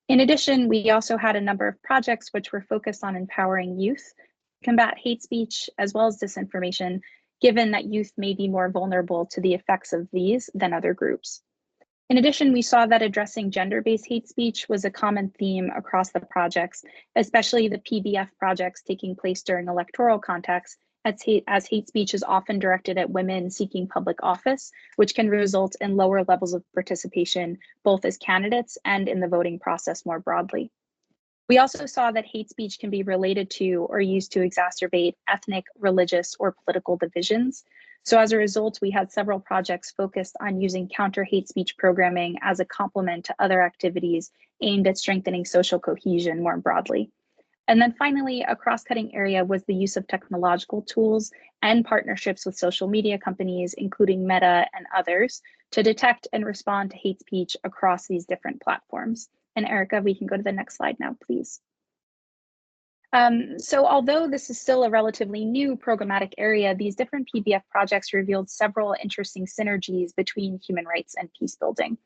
E: In addition, we also had a number of projects which were focused on empowering youth to combat hate speech as well as disinformation, given that youth may be more vulnerable to the effects of these than other groups. In addition, we saw that addressing gender-based hate speech was a common theme across the projects, especially the PBF projects taking place during electoral contexts, as hate speech is often directed at women seeking public office, which can result in lower levels of participation, both as candidates and in the voting process more broadly. We also saw that hate speech can be related to or used to exacerbate ethnic, religious, or political divisions. So as a result, we had several projects focused on using counter hate speech programming as a complement to other activities aimed at strengthening social cohesion more broadly. And then finally, a cross-cutting area was the use of technological tools and partnerships with social media companies, including Meta and others, to detect and respond to hate speech across these different platforms. And Erica, we can go to the next slide now, please. So although this is still a relatively new programmatic area, these different PBF projects revealed several interesting synergies between human rights and peacebuilding.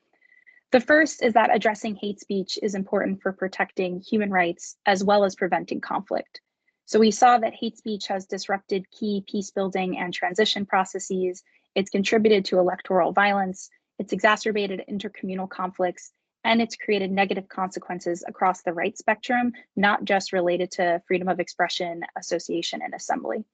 E: The first is that addressing hate speech is important for protecting human rights as well as preventing conflict. So we saw that hate speech has disrupted key peacebuilding and transition processes. It's contributed to electoral violence. It's exacerbated intercommunal conflicts, and it's created negative consequences across the rights spectrum, not just related to freedom of expression, association, and assembly.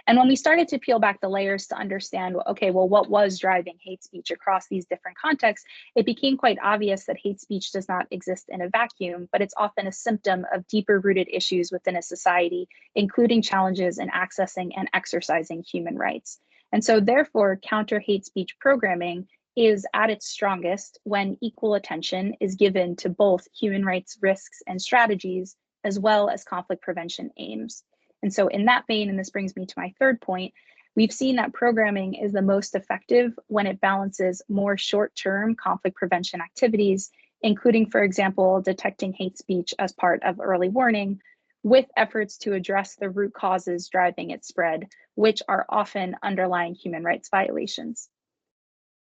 E: And when we started to peel back the layers to understand, okay, well, what was driving hate speech across these different contexts, it became quite obvious that hate speech does not exist in a vacuum, but it's often a symptom of deeper rooted issues within a society, including challenges in accessing and exercising human rights. And so therefore, counter hate speech programming is at its strongest when equal attention is given to both human rights risks and strategies, as well as conflict prevention aims. And so in that vein, and this brings me to my third point, we've seen that programming is the most effective when it balances more short-term conflict prevention activities, including, for example, detecting hate speech as part of early warning, with efforts to address the root causes driving its spread, which are often underlying human rights violations.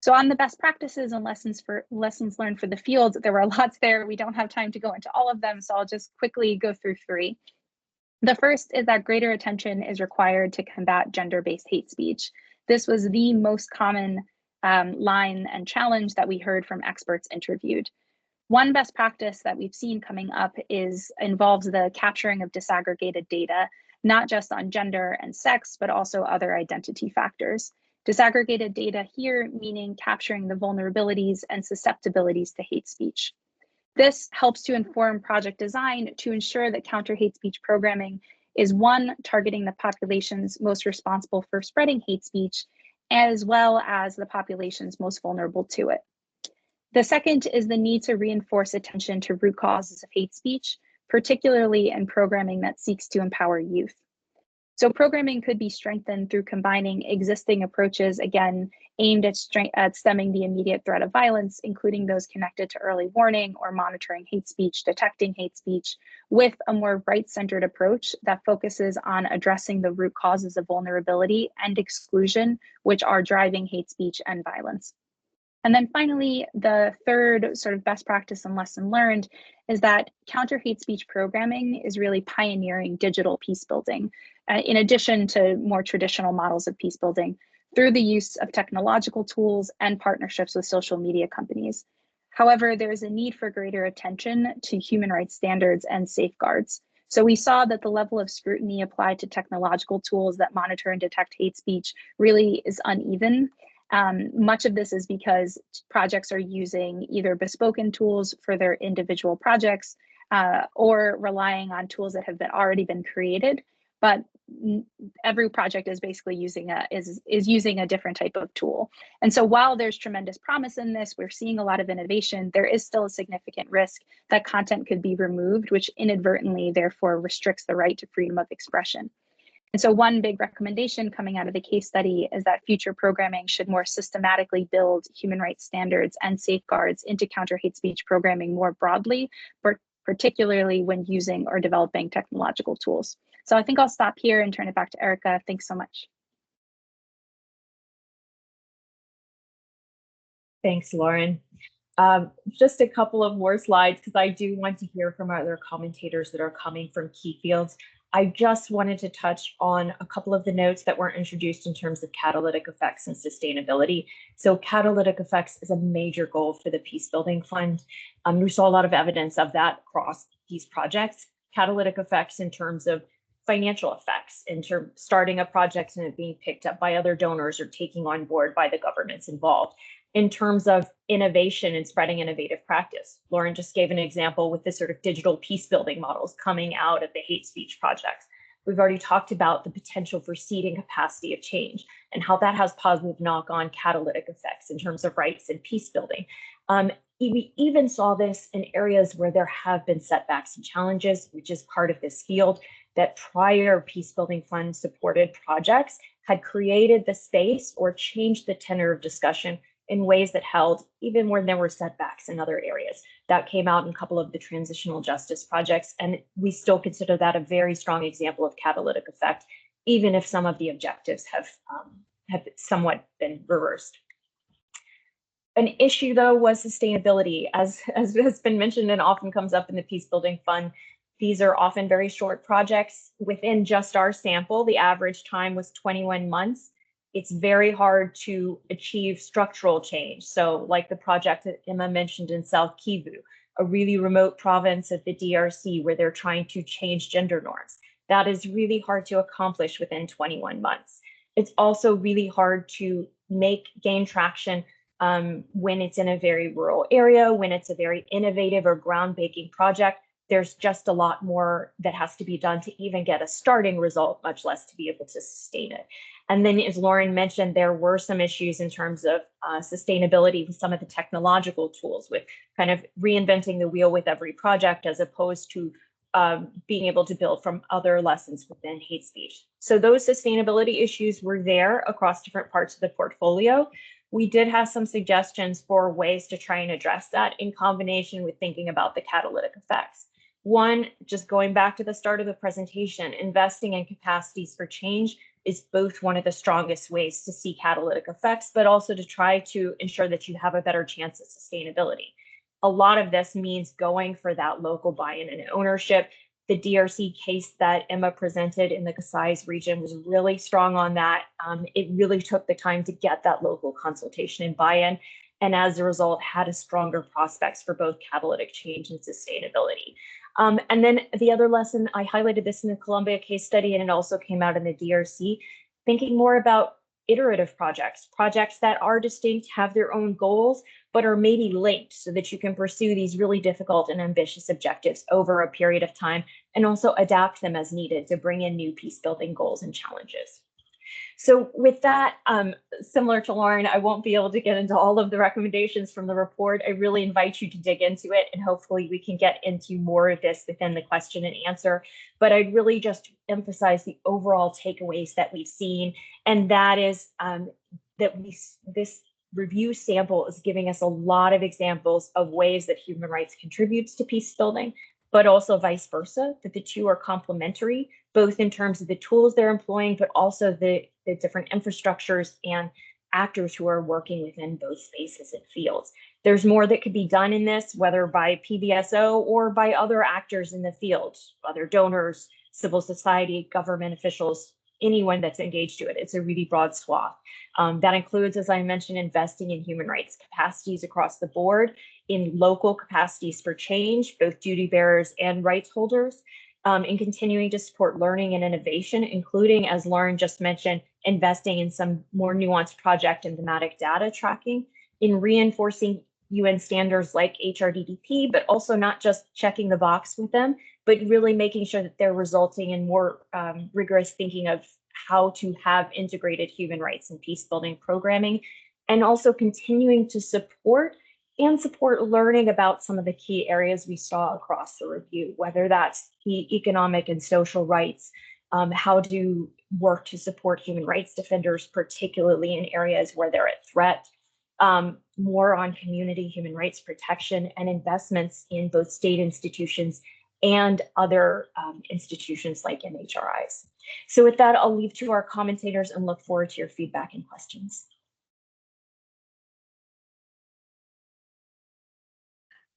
E: So on the best practices and lessons learned for the field, there were lots there. We don't have time to go into all of them, so I'll just quickly go through three. The first is that greater attention is required to combat gender-based hate speech. This was the most common line and challenge that we heard from experts interviewed. One best practice that we've seen coming up involves the capturing of disaggregated data, not just on gender and sex, but also other identity factors. Disaggregated data here meaning capturing the vulnerabilities and susceptibilities to hate speech. This helps to inform project design to ensure that counter hate speech programming is one, targeting the populations most responsible for spreading hate speech, as well as the populations most vulnerable to it. The second is the need to reinforce attention to root causes of hate speech, particularly in programming that seeks to empower youth. So programming could be strengthened through combining existing approaches, again, aimed at stemming the immediate threat of violence, including those connected to early warning or monitoring hate speech, detecting hate speech, with a more right-centered approach that focuses on addressing the root causes of vulnerability and exclusion, which are driving hate speech and violence. And then finally, the third sort of best practice and lesson learned is that counter hate speech programming is really pioneering digital peace building, in addition to more traditional models of peace building, through the use of technological tools and partnerships with social media companies. However, there is a need for greater attention to human rights standards and safeguards. So we saw that the level of scrutiny applied to technological tools that monitor and detect hate speech really is uneven. Much of this is because projects are using either bespoken tools for their individual projects or relying on tools that have already been created. But every project is basically using a different type of tool. And so while there's tremendous promise in this, we're seeing a lot of innovation, there is still a significant risk that content could be removed, which inadvertently therefore restricts the right to freedom of expression. And so one big recommendation coming out of the case study is that future programming should more systematically build human rights standards and safeguards into counter hate speech programming more broadly, particularly when using or developing technological tools. So I think I'll stop here and turn it back to Erica. Thanks so much.
C: Thanks, Lauren. Just a couple of more slides, because I do want to hear from our other commentators that are coming from key fields. I just wanted to touch on a couple of the notes that were introduced in terms of catalytic effects and sustainability. So catalytic effects is a major goal for the Peacebuilding Fund. We saw a lot of evidence of that across these projects. Catalytic effects in terms of financial effects, in terms of starting a project and it being picked up by other donors or taking on board by the governments involved. In terms of innovation and spreading innovative practice. Lauren just gave an example with the sort of digital peace building models coming out of the hate speech projects. We've already talked about the potential for seeding capacity of change and how that has positive knock-on catalytic effects in terms of rights and peace building. We even saw this in areas where there have been setbacks and challenges, which is part of this field, that prior peace building fund supported projects had created the space or changed the tenor of discussion in ways that held even when there were setbacks in other areas. That came out in a couple of the transitional justice projects, and we still consider that a very strong example of catalytic effect, even if some of the objectives have somewhat been reversed. An issue, though, was sustainability. As has been mentioned and often comes up in the Peacebuilding Fund, these are often very short projects. Within just our sample, the average time was 21 months. It's very hard to achieve structural change. So like the project that Emma mentioned in South Kivu, a really remote province of the DRC where they're trying to change gender norms. That is really hard to accomplish within 21 months. It's also really hard to gain traction when it's in a very rural area, when it's a very innovative or groundbreaking project. There's just a lot more that has to be done to even get a starting result, much less to be able to sustain it. And then, as Lauren mentioned, there were some issues in terms of sustainability with some of the technological tools, with kind of reinventing the wheel with every project, as opposed to being able to build from other lessons within hate speech. So those sustainability issues were there across different parts of the portfolio. We did have some suggestions for ways to try and address that in combination with thinking about the catalytic effects. One, just going back to the start of the presentation, investing in capacities for change is both one of the strongest ways to see catalytic effects, but also to try to ensure that you have a better chance at sustainability. A lot of this means going for that local buy-in and ownership. The DRC case that Emma presented in the Kasai's region was really strong on that. It really took the time to get that local consultation and buy-in, and as a result, had a stronger prospects for both catalytic change and sustainability. And then the other lesson, I highlighted this in the Colombia case study, and it also came out in the DRC, thinking more about iterative projects that are distinct, have their own goals, but are maybe linked so that you can pursue these really difficult and ambitious objectives over a period of time, and also adapt them as needed to bring in new peace building goals and challenges. So with that, similar to Lauren, I won't be able to get into all of the recommendations from the report. I really invite you to dig into it, and hopefully we can get into more of this within the question and answer. But I'd really just emphasize the overall takeaways that we've seen, and that is that this review sample is giving us a lot of examples of ways that human rights contributes to peace building, but also vice versa, that the two are complementary, both in terms of the tools they're employing, but also the different infrastructures and actors who are working within both spaces and fields. There's more that could be done in this, whether by PBSO or by other actors in the field, other donors, civil society, government officials, anyone that's engaged to it. It's a really broad swath. That includes, as I mentioned, investing in human rights capacities across the board, in local capacities for change, both duty bearers and rights holders, in continuing to support learning and innovation, including, as Lauren just mentioned, investing in some more nuanced project and thematic data tracking, in reinforcing UN standards like HRDDP, but also not just checking the box with them, but really making sure that they're resulting in more rigorous thinking of how to have integrated human rights and peace building programming, and also continuing to support learning about some of the key areas we saw across the review, whether that's the economic and social rights, how to work to support human rights defenders, particularly in areas where they're at threat, more on community human rights protection and investments in both state institutions and other institutions like MHRIs. So with that, I'll leave to our commentators and look forward to your feedback and questions.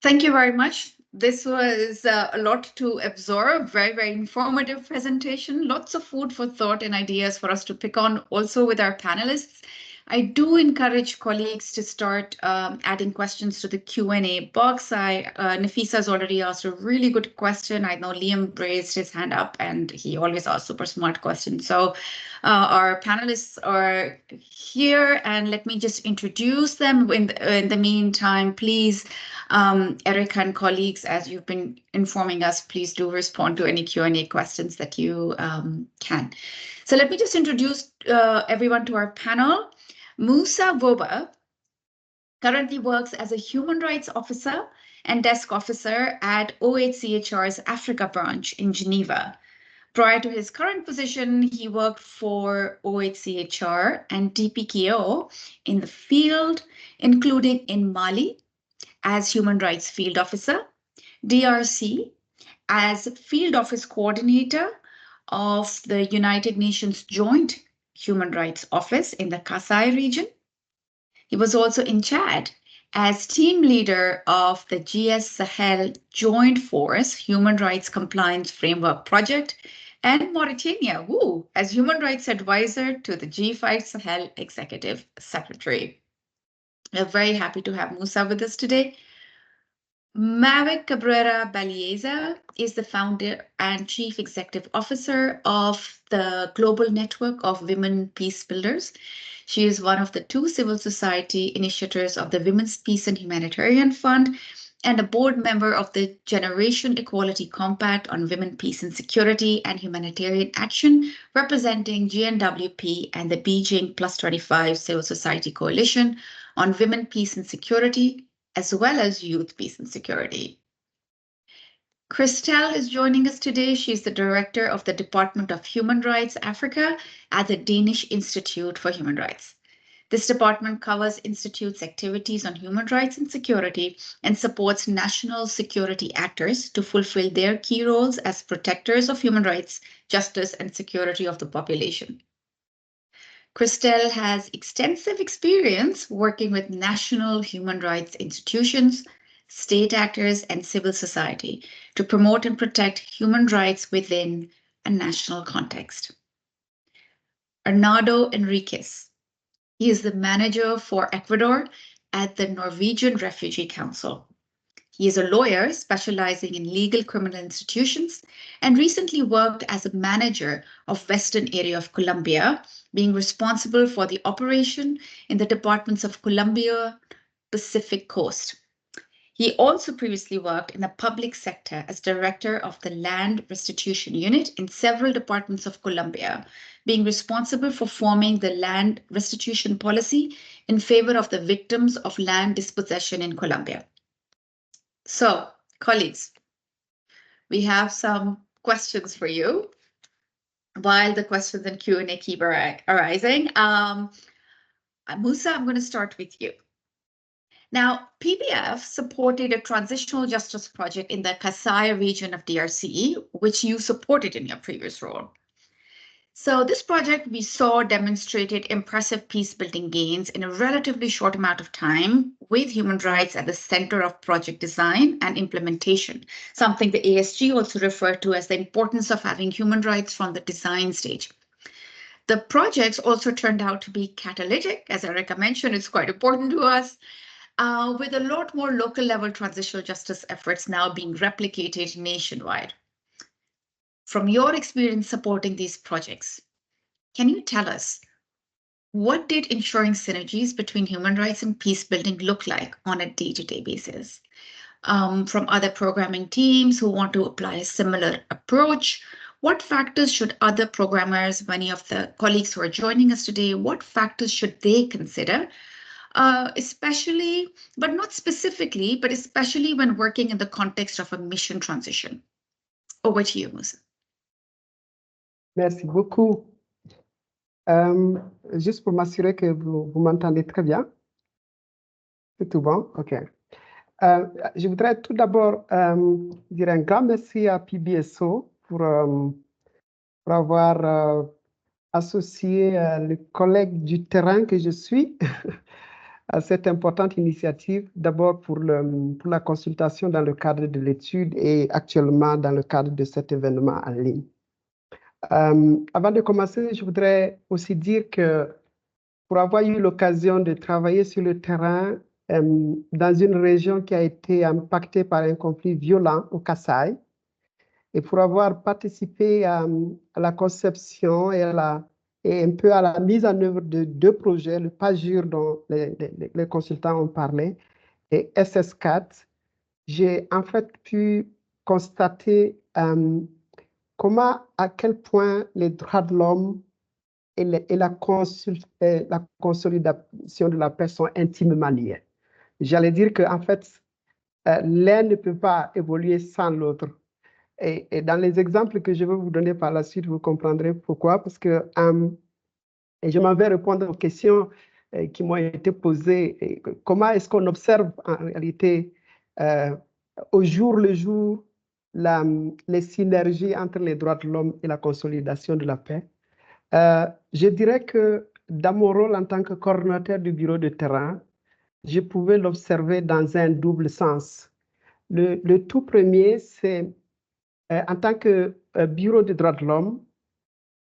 A: Thank you very much. This was a lot to absorb, very, very informative presentation, lots of food for thought and ideas for us to pick on also with our panelists. I do encourage colleagues to start adding questions to the Q&A box. Nafisa's already asked a really good question. I know Liam raised his hand up and he always asks super smart questions. So our panelists are here and let me just introduce them. In the meantime, please, Erica and colleagues, as you've been informing us, please do respond to any Q&A questions that you can. So let me just introduce everyone to our panel. Musa Woba currently works as a human rights officer and desk officer at OHCHR's Africa branch in Geneva. Prior to his current position, he worked for OHCHR and DPKO in the field, including in Mali as human rights field officer, DRC as field office coordinator of the United Nations Joint Human Rights Office in the Kasai region. He was also in Chad as team leader of the GS Sahel Joint Force Human Rights Compliance Framework Project, and Mauritania, as human rights advisor to the G5 Sahel Executive Secretary. We're very happy to have Musa with us today. Maverick Cabrera Balieza is the founder and chief executive officer of the Global Network of Women Peace Builders. She is one of the 2 civil society initiators of the Women's Peace and Humanitarian Fund and a board member of the Generation Equality Compact on Women, Peace and Security and Humanitarian Action, representing GNWP and the Beijing +25 Civil Society Coalition on Women, Peace and Security, as well as Youth, Peace and Security. Christelle is joining us today. She's the director of the Department of Human Rights Africa at the Danish Institute for Human Rights. This department covers Institute's activities on human rights and security and supports national security actors to fulfill their key roles as protectors of human rights, justice, and security of the population. Christelle has extensive experience working with national human rights institutions, state actors, and civil society to promote and protect human rights within a national context. Arnaldo Enriquez. He is the manager for Ecuador at the Norwegian Refugee Council. He is a lawyer specializing in legal criminal institutions and recently worked as a manager of Western area of Colombia, being responsible for the operation in the departments of Colombia, Pacific Coast. He also previously worked in the public sector as director of the Land Restitution Unit in several departments of Colombia, being responsible for forming the land restitution policy in favor of the victims of land dispossession in Colombia. So, colleagues, we have some questions for you while the questions and Q&A keep arising. Musa, I'm going to start with you. Now, PBF supported a transitional justice project in the Kasai region of DRC, which you supported in your previous role. So this project we saw demonstrated impressive peace-building gains in a relatively short amount of time, with human rights at the center of project design and implementation, something the ASG also referred to as the importance of having human rights from the design stage. The projects also turned out to be catalytic, as Erica mentioned, it's quite important to us, with a lot more local level transitional justice efforts now being replicated nationwide. From your experience supporting these projects, can you tell us, what did ensuring synergies between human rights and peace building look like on a day-to-day basis? From other programming teams who want to apply a similar approach, what factors should other programmers, many of the colleagues who are joining us today, what factors should they consider, especially, but not specifically, but especially when working in the context of a mission transition? Over to you, Musa.
F: Merci beaucoup. Juste pour m'assurer que vous m'entendez très bien. C'est tout bon? OK. Je voudrais tout d'abord dire un grand merci à PBSO pour avoir associé les collègues du terrain que je suis à cette importante initiative, d'abord pour la consultation dans le cadre de l'étude et actuellement dans le cadre de cet événement en ligne. Avant de commencer, je voudrais aussi dire que pour avoir eu l'occasion de travailler sur le terrain dans une région qui a été impactée par un conflit violent au Kasaï, et pour avoir participé à la conception et un peu à la mise en œuvre de deux projets, le PAJUR dont les consultants ont parlé, et SS4, j'ai en fait pu constater comment, à quel point les droits de l'homme et la consolidation de la paix sont intimement liés. J'allais dire qu'en fait, l'un ne peut pas évoluer sans l'autre. Et dans les exemples que je vais vous donner par la suite, vous comprendrez pourquoi, parce que et je m'en vais répondre aux questions qui m'ont été posées. Comment est-ce qu'on observe en réalité au jour le jour les synergies entre les droits de l'homme et la consolidation de la paix? Je dirais que dans mon rôle en tant que coordonnateur du bureau de terrain, je pouvais l'observer dans un double sens. Le tout premier, c'est en tant que bureau des droits de l'homme,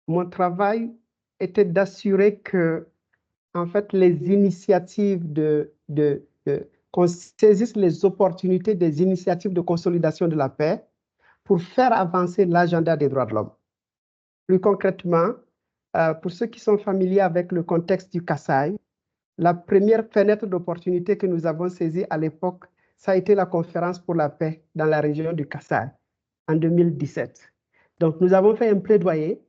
F: mon travail était d'assurer que, en fait, les initiatives qu'on saisisse les opportunités des initiatives de consolidation de la paix pour faire avancer l'agenda des droits de l'homme. Plus concrètement, pour ceux qui sont familiers avec le contexte du Kasaï, la première fenêtre d'opportunité que nous avons saisie à l'époque, ça a été la conférence pour la paix dans la région du Kasaï en 2017. Donc, nous avons fait un plaidoyer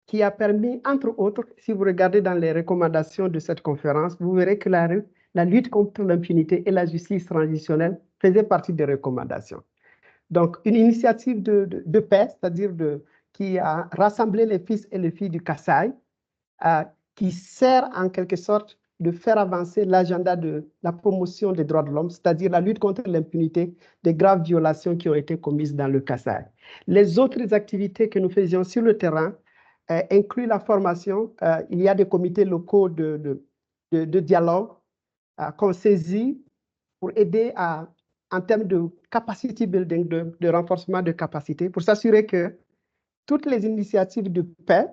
F: qui a permis, entre autres, si vous regardez dans les recommandations de cette conférence, vous verrez que la lutte contre l'impunité et la justice transitionnelle faisait partie des recommandations. Donc, une initiative de paix, c'est-à-dire qui a rassemblé les fils et les filles du Kasaï, qui sert en quelque sorte de faire avancer l'agenda de la promotion des droits de l'homme, c'est-à-dire la lutte contre l'impunité des graves violations qui ont été commises dans le Kasaï. Les autres activités que nous faisions sur le terrain incluent la formation. Il y a des comités locaux de dialogue qu'on saisit pour aider en termes de capacity building, de renforcement de capacité, pour s'assurer que toutes les initiatives de paix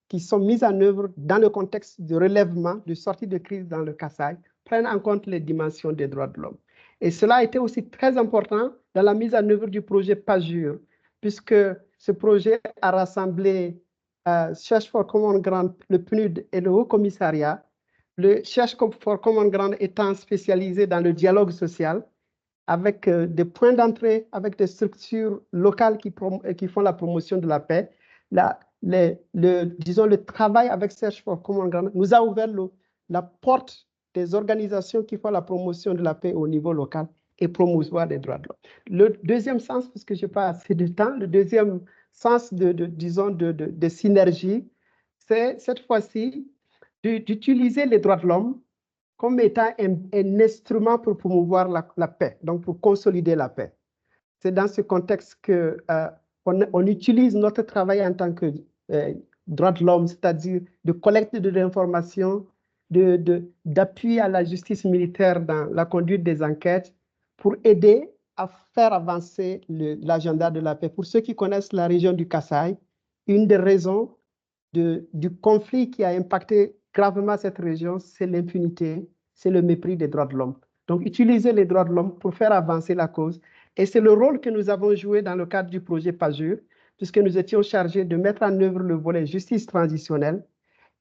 F: qui sont mises en œuvre dans le contexte de relèvement, de sortie de crise dans le Kasaï, prennent en compte les dimensions des droits de l'homme. Et cela a été aussi très important dans la mise en œuvre du projet PAJUR, puisque ce projet a rassemblé Search for Common Ground, le PNUD et le Haut Commissariat, le Search for Common Ground étant spécialisé dans le dialogue social, avec des points d'entrée, avec des structures locales qui font la promotion de la paix, disons, le travail avec Search for Common Ground nous a ouvert la porte des organisations qui font la promotion de la paix au niveau local et promouvoir les droits de l'homme. Le deuxième sens, parce que je n'ai pas assez de temps, le deuxième sens disons, de synergie, c'est cette fois-ci d'utiliser les droits de l'homme comme étant un instrument pour promouvoir la paix, donc pour consolider la paix. C'est dans ce contexte qu'on utilise notre travail en tant que droits de l'homme, c'est-à-dire de collecte de l'information, d'appui à la justice militaire dans la conduite des enquêtes pour aider à faire avancer l'agenda de la paix. Pour ceux qui connaissent la région du Kasaï, une des raisons du conflit qui a impacté gravement cette région, c'est l'impunité, c'est le mépris des droits de l'homme. Donc, utiliser les droits de l'homme pour faire avancer la cause. Et c'est le rôle que nous avons joué dans le cadre du projet PAJUR, puisque nous étions chargés de mettre en œuvre le volet justice transitionnelle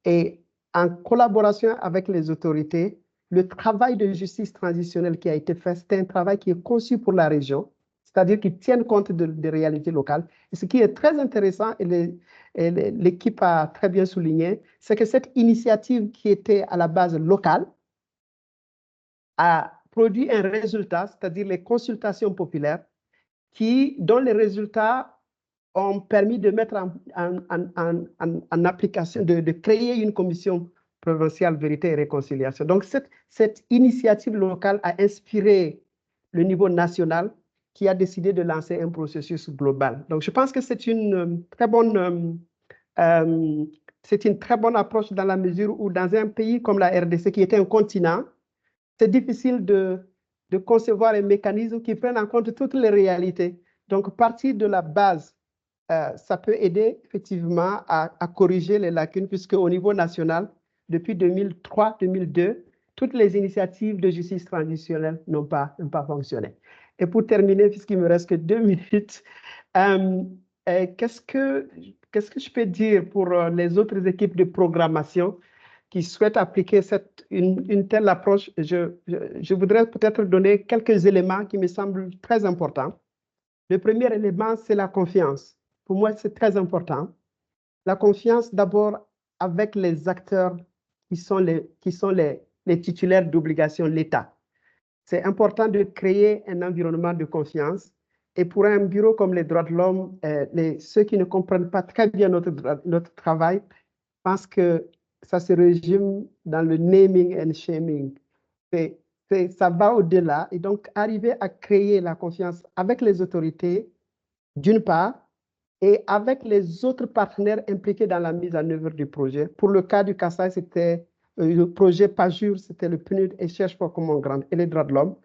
F: et en collaboration avec les autorités, le travail de justice transitionnelle qui a été fait, c'est un travail qui est conçu pour la région, c'est-à-dire qui tient compte des réalités locales. Et ce qui est très intéressant, et l'équipe a très bien souligné, c'est que cette initiative qui était à la base locale a produit un résultat, c'est-à-dire les consultations populaires, dont les résultats ont permis de mettre en application, de créer une commission provinciale vérité et réconciliation. Donc, cette initiative locale a inspiré le niveau national qui a décidé de lancer un processus global. Donc, je pense que c'est une très bonne approche dans la mesure où dans un pays comme la RDC, qui était un continent, c'est difficile de concevoir un mécanisme qui prenne en compte toutes les réalités. Donc, partir de la base, ça peut aider effectivement à corriger les lacunes, puisque au niveau national, depuis 2003-2002, toutes les initiatives de justice transitionnelle n'ont pas fonctionné. Et pour terminer, puisqu'il me reste que 2 minutes, qu'est-ce que je peux dire pour les autres équipes de programmation qui souhaitent appliquer une telle approche? Je voudrais peut-être donner quelques éléments qui me semblent très importants. Le premier élément, c'est la confiance. Pour moi, c'est très important. La confiance d'abord avec les acteurs qui sont les titulaires d'obligations, l'État. C'est important de créer un environnement de confiance. Et pour un bureau comme les droits de l'homme, ceux qui ne comprennent pas très bien notre travail pensent que ça se résume dans le naming and shaming. Ça va au-delà. Et donc, arriver à créer la confiance avec les autorités, d'une part, et avec les autres partenaires impliqués dans la mise en œuvre du projet. Pour le cas du Kasaï, c'était le projet PAJUR, c'était le PNUD et Cherche pour Common Ground et les droits de l'homme.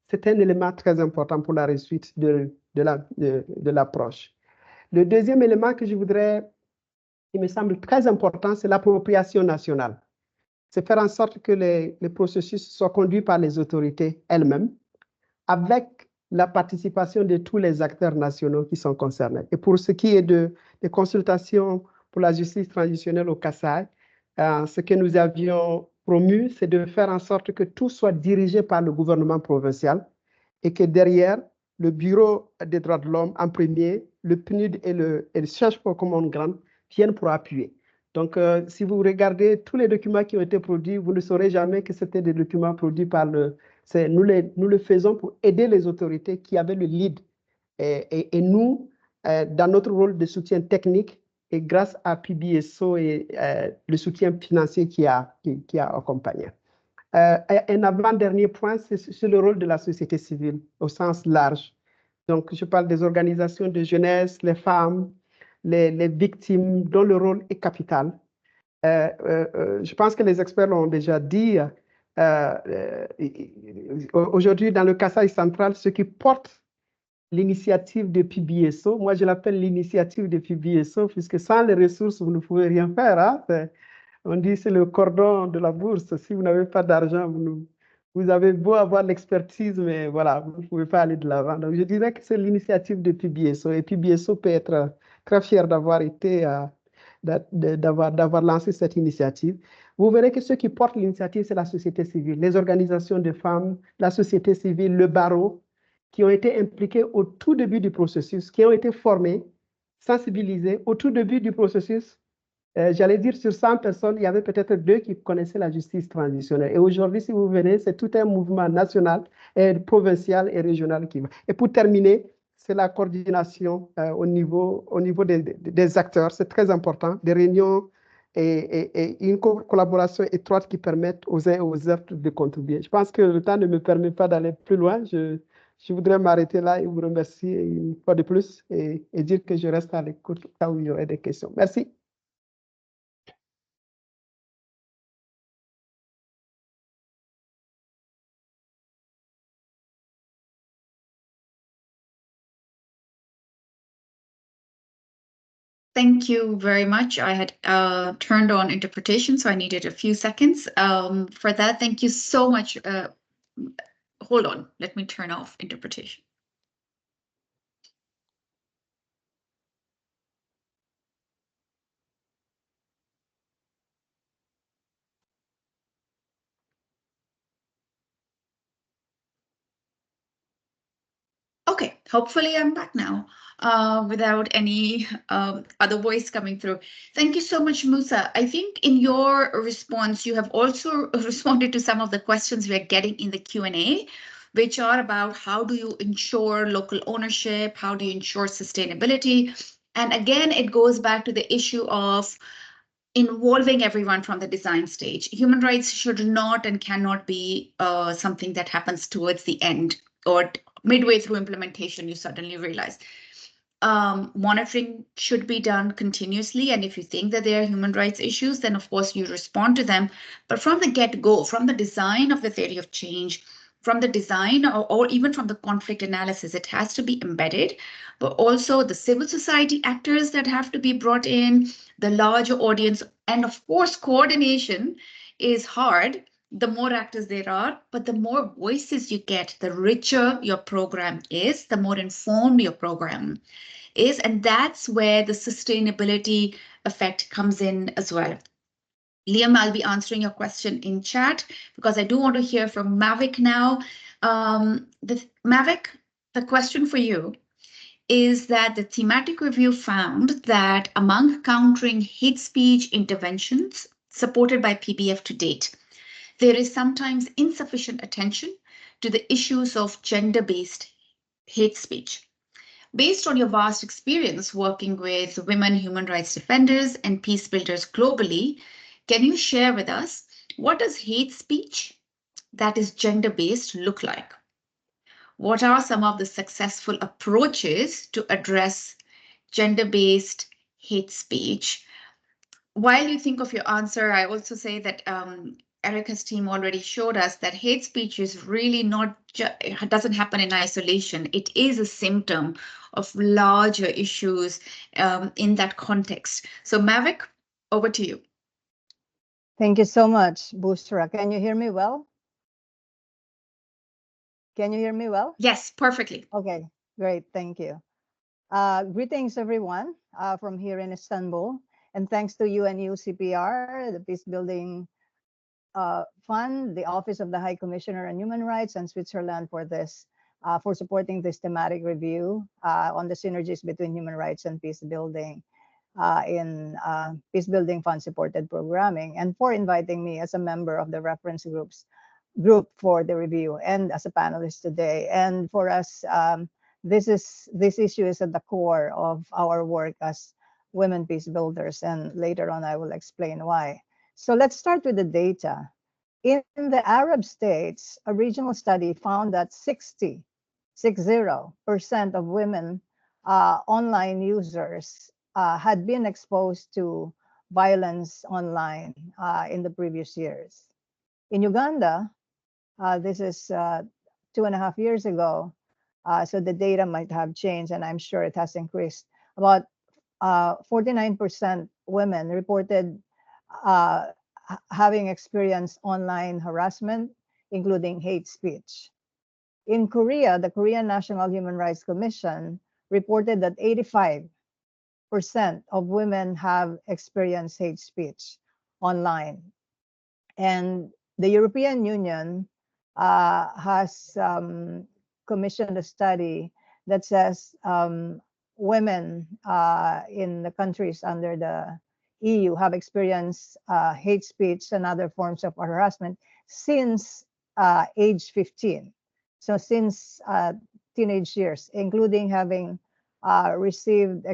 F: C'est un élément très important pour la réussite de l'approche. Le deuxième élément qui me semble très important, c'est l'appropriation nationale. C'est faire en sorte que les processus soient conduits par les autorités elles-mêmes, avec la participation de tous les acteurs nationaux qui sont concernés. Et pour ce qui est des consultations pour la justice transitionnelle au Kasaï, ce que nous avions promu, c'est de faire en sorte que tout soit dirigé par le gouvernement provincial et que derrière, le Bureau des droits de l'homme en premier, le PNUD et le Cherche pour Common Ground viennent pour appuyer. Donc, si vous regardez tous les documents qui ont été produits, vous ne saurez jamais que c'était des documents produits par nous le faisons pour aider les autorités qui avaient le lead. Et nous, dans notre rôle de soutien technique, et grâce à PBSO et le soutien financier qui a accompagné. Un avant-dernier point, c'est le rôle de la société civile au sens large. Donc, je parle des organisations de jeunesse, les femmes, les victimes, dont le rôle est capital. Je pense que les experts l'ont déjà dit. Aujourd'hui, dans le Kasaï central, ce qui porte l'initiative de PBSO, moi je l'appelle l'initiative de PBSO, puisque sans les ressources, vous ne pouvez rien faire. Hein? On dit c'est le cordon de la bourse. Si vous n'avez pas d'argent, vous avez beau avoir l'expertise, mais voilà, vous ne pouvez pas aller de l'avant. Donc je dirais que c'est l'initiative de PBSO. Et PBSO peut être très fier d'avoir été, d'avoir lancé cette initiative. Vous verrez que ceux qui portent l'initiative, c'est la société civile, les organisations de femmes, la société civile, le barreau, qui ont été impliqués au tout début du processus, qui ont été formés. sensibiliser. Au tout début du processus, j'allais dire sur 100 personnes, il y avait peut-être 2 qui connaissaient la justice transitionnelle. Et aujourd'hui, si vous venez, c'est tout un mouvement national, et provincial et régional qui va. Et pour terminer, c'est la coordination au niveau des acteurs. C'est très important, des réunions et une collaboration étroite qui permettent aux uns et aux autres de contribuer. Je pense que le temps ne me permet pas d'aller plus loin. Je voudrais m'arrêter là et vous remercier une fois de plus et dire que je reste à l'écoute là où il y aurait des questions. Merci.
A: Thank you very much. I had turned on interpretation, so I needed a few seconds for that. Thank you so much. Hold on, let me turn off interpretation. Okay, hopefully I'm back now without any other voice coming through. Thank you so much, Musa. I think in your response, you have also responded to some of the questions we are getting in the Q&A, which are about how do you ensure local ownership? How do you ensure sustainability? And again, it goes back to the issue of involving everyone from the design stage. Human rights should not and cannot be something that happens towards the end or midway through implementation, you suddenly realize. Monitoring should be done continuously. And if you think that there are human rights issues, then of course you respond to them. But from the get-go, from the design of the theory of change, from the design or even from the conflict analysis, it has to be embedded, but also the civil society actors that have to be brought in, the larger audience, and of course, coordination is hard. The more actors there are, but the more voices you get, the richer your program is, the more informed your program is. And that's where the sustainability effect comes in as well. Liam, I'll be answering your question in chat because I do want to hear from Mavic now. Mavic, the question for you is that the thematic review found that among countering hate speech interventions supported by PBF to date, there is sometimes insufficient attention to the issues of gender-based hate speech. Based on your vast experience working with women human rights defenders and peace builders globally, can you share with us what does hate speech that is gender-based look like? What are some of the successful approaches to address gender-based hate speech? While you think of your answer, I also say that Erica's team already showed us that hate speech is really not, it doesn't happen in isolation. It is a symptom of larger issues in that context. So Mavic, over to you.
G: Thank you so much, Bushra. Can you hear me well? Can you hear me well?
A: Yes, perfectly.
G: Okay, great. Thank you. Greetings, everyone, from here in Istanbul. And thanks to UNUCPR, the Peacebuilding Fund, the Office of the High Commissioner on Human Rights, and Switzerland for this, for supporting this thematic review on the synergies between human rights and peace building in Peacebuilding Fund supported programming, and for inviting me as a member of the reference group for the review and as a panelist today. And for us, this issue is at the core of our work as women peace builders, and later on I will explain why. So let's start with the data. In the Arab states, a regional study found that 60% of women online users had been exposed to violence online in the previous years. In Uganda, this is 2.5 years ago, so the data might have changed, and I'm sure it has increased. About 49% women reported having experienced online harassment, including hate speech. In Korea, the Korean National Human Rights Commission reported that 85% of women have experienced hate speech online. And the European Union has commissioned a study that says women in the countries under the EU have experienced hate speech and other forms of harassment since age 15. So since teenage years, including having received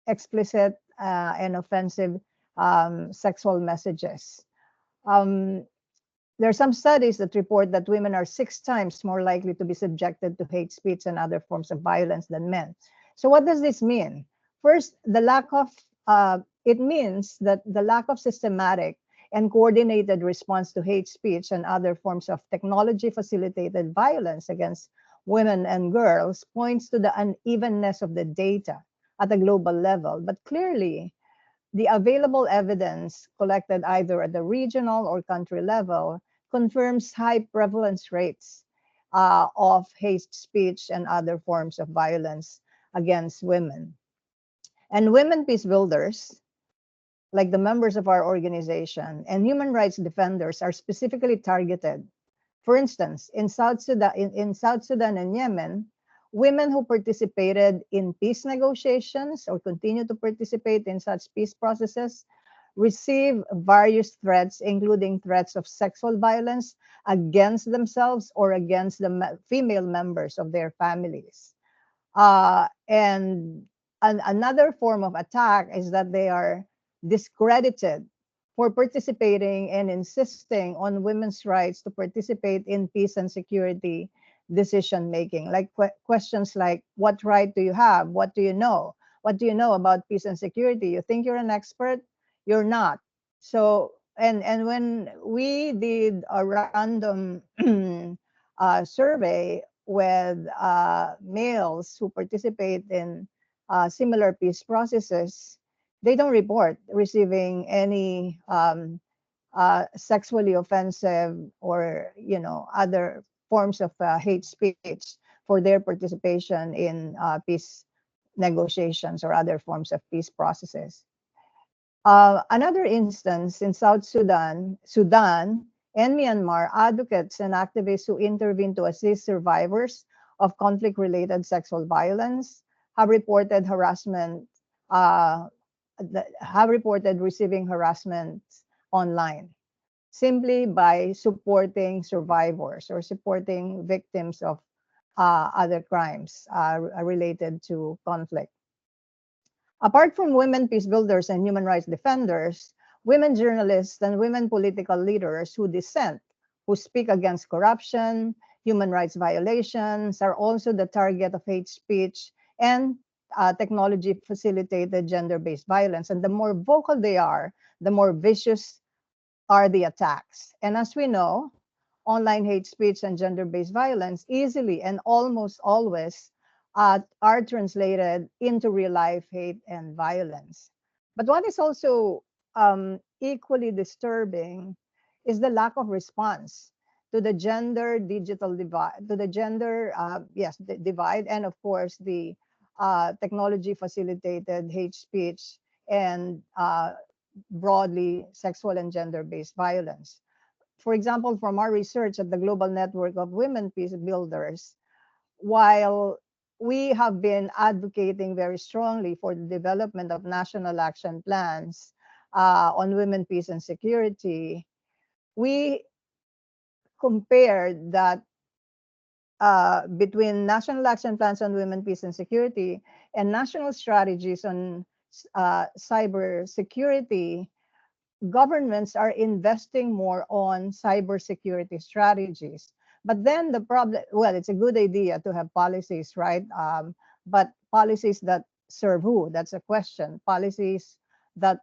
G: explicit and offensive sexual messages. There are some studies that report that women are 6 times more likely to be subjected to hate speech and other forms of violence than men. So what does this mean? First, the lack of, it means that the lack of systematic and coordinated response to hate speech and other forms of technology facilitated violence against women and girls points to the unevenness of the data at a global level. But clearly, the available evidence collected either at the regional or country level confirms high prevalence rates of hate speech and other forms of violence against women. And women peace builders, like the members of our organization, and human rights defenders are specifically targeted. For instance, in South Sudan and Yemen, women who participated in peace negotiations or continue to participate in such peace processes receive various threats, including threats of sexual violence against themselves or against the female members of their families. And another form of attack is that they are discredited for participating and insisting on women's rights to participate in peace and security decision making, like questions like, what right do you have? What do you know? What do you know about peace and security? You think you're an expert? You're not. So, and when we did a random survey with males who participate in similar peace processes, they don't report receiving any sexually offensive or other forms of hate speech for their participation in peace negotiations or other forms of peace processes. Another instance in Sudan and Myanmar, advocates and activists who intervene to assist survivors of conflict-related sexual violence have reported receiving harassment online simply by supporting survivors or supporting victims of other crimes related to conflict. Apart from women peace builders and human rights defenders, women journalists and women political leaders who dissent, who speak against corruption, human rights violations, are also the target of hate speech and technology facilitated gender-based violence. And the more vocal they are, the more vicious are the attacks. And as we know, online hate speech and gender-based violence easily and almost always are translated into real-life hate and violence. But what is also equally disturbing is the lack of response to the gender digital divide, to the gender divide, and of course the technology facilitated hate speech and broadly sexual and gender-based violence. For example, from our research at the Global Network of Women Peace Builders, while we have been advocating very strongly for the development of national action plans on women, peace, and security, we compared that between national action plans on women, peace, and security and national strategies on cyber security. Governments are investing more on cybersecurity strategies. But then the problem, well, it's a good idea to have policies, right? But policies that serve who? That's a question. Policies that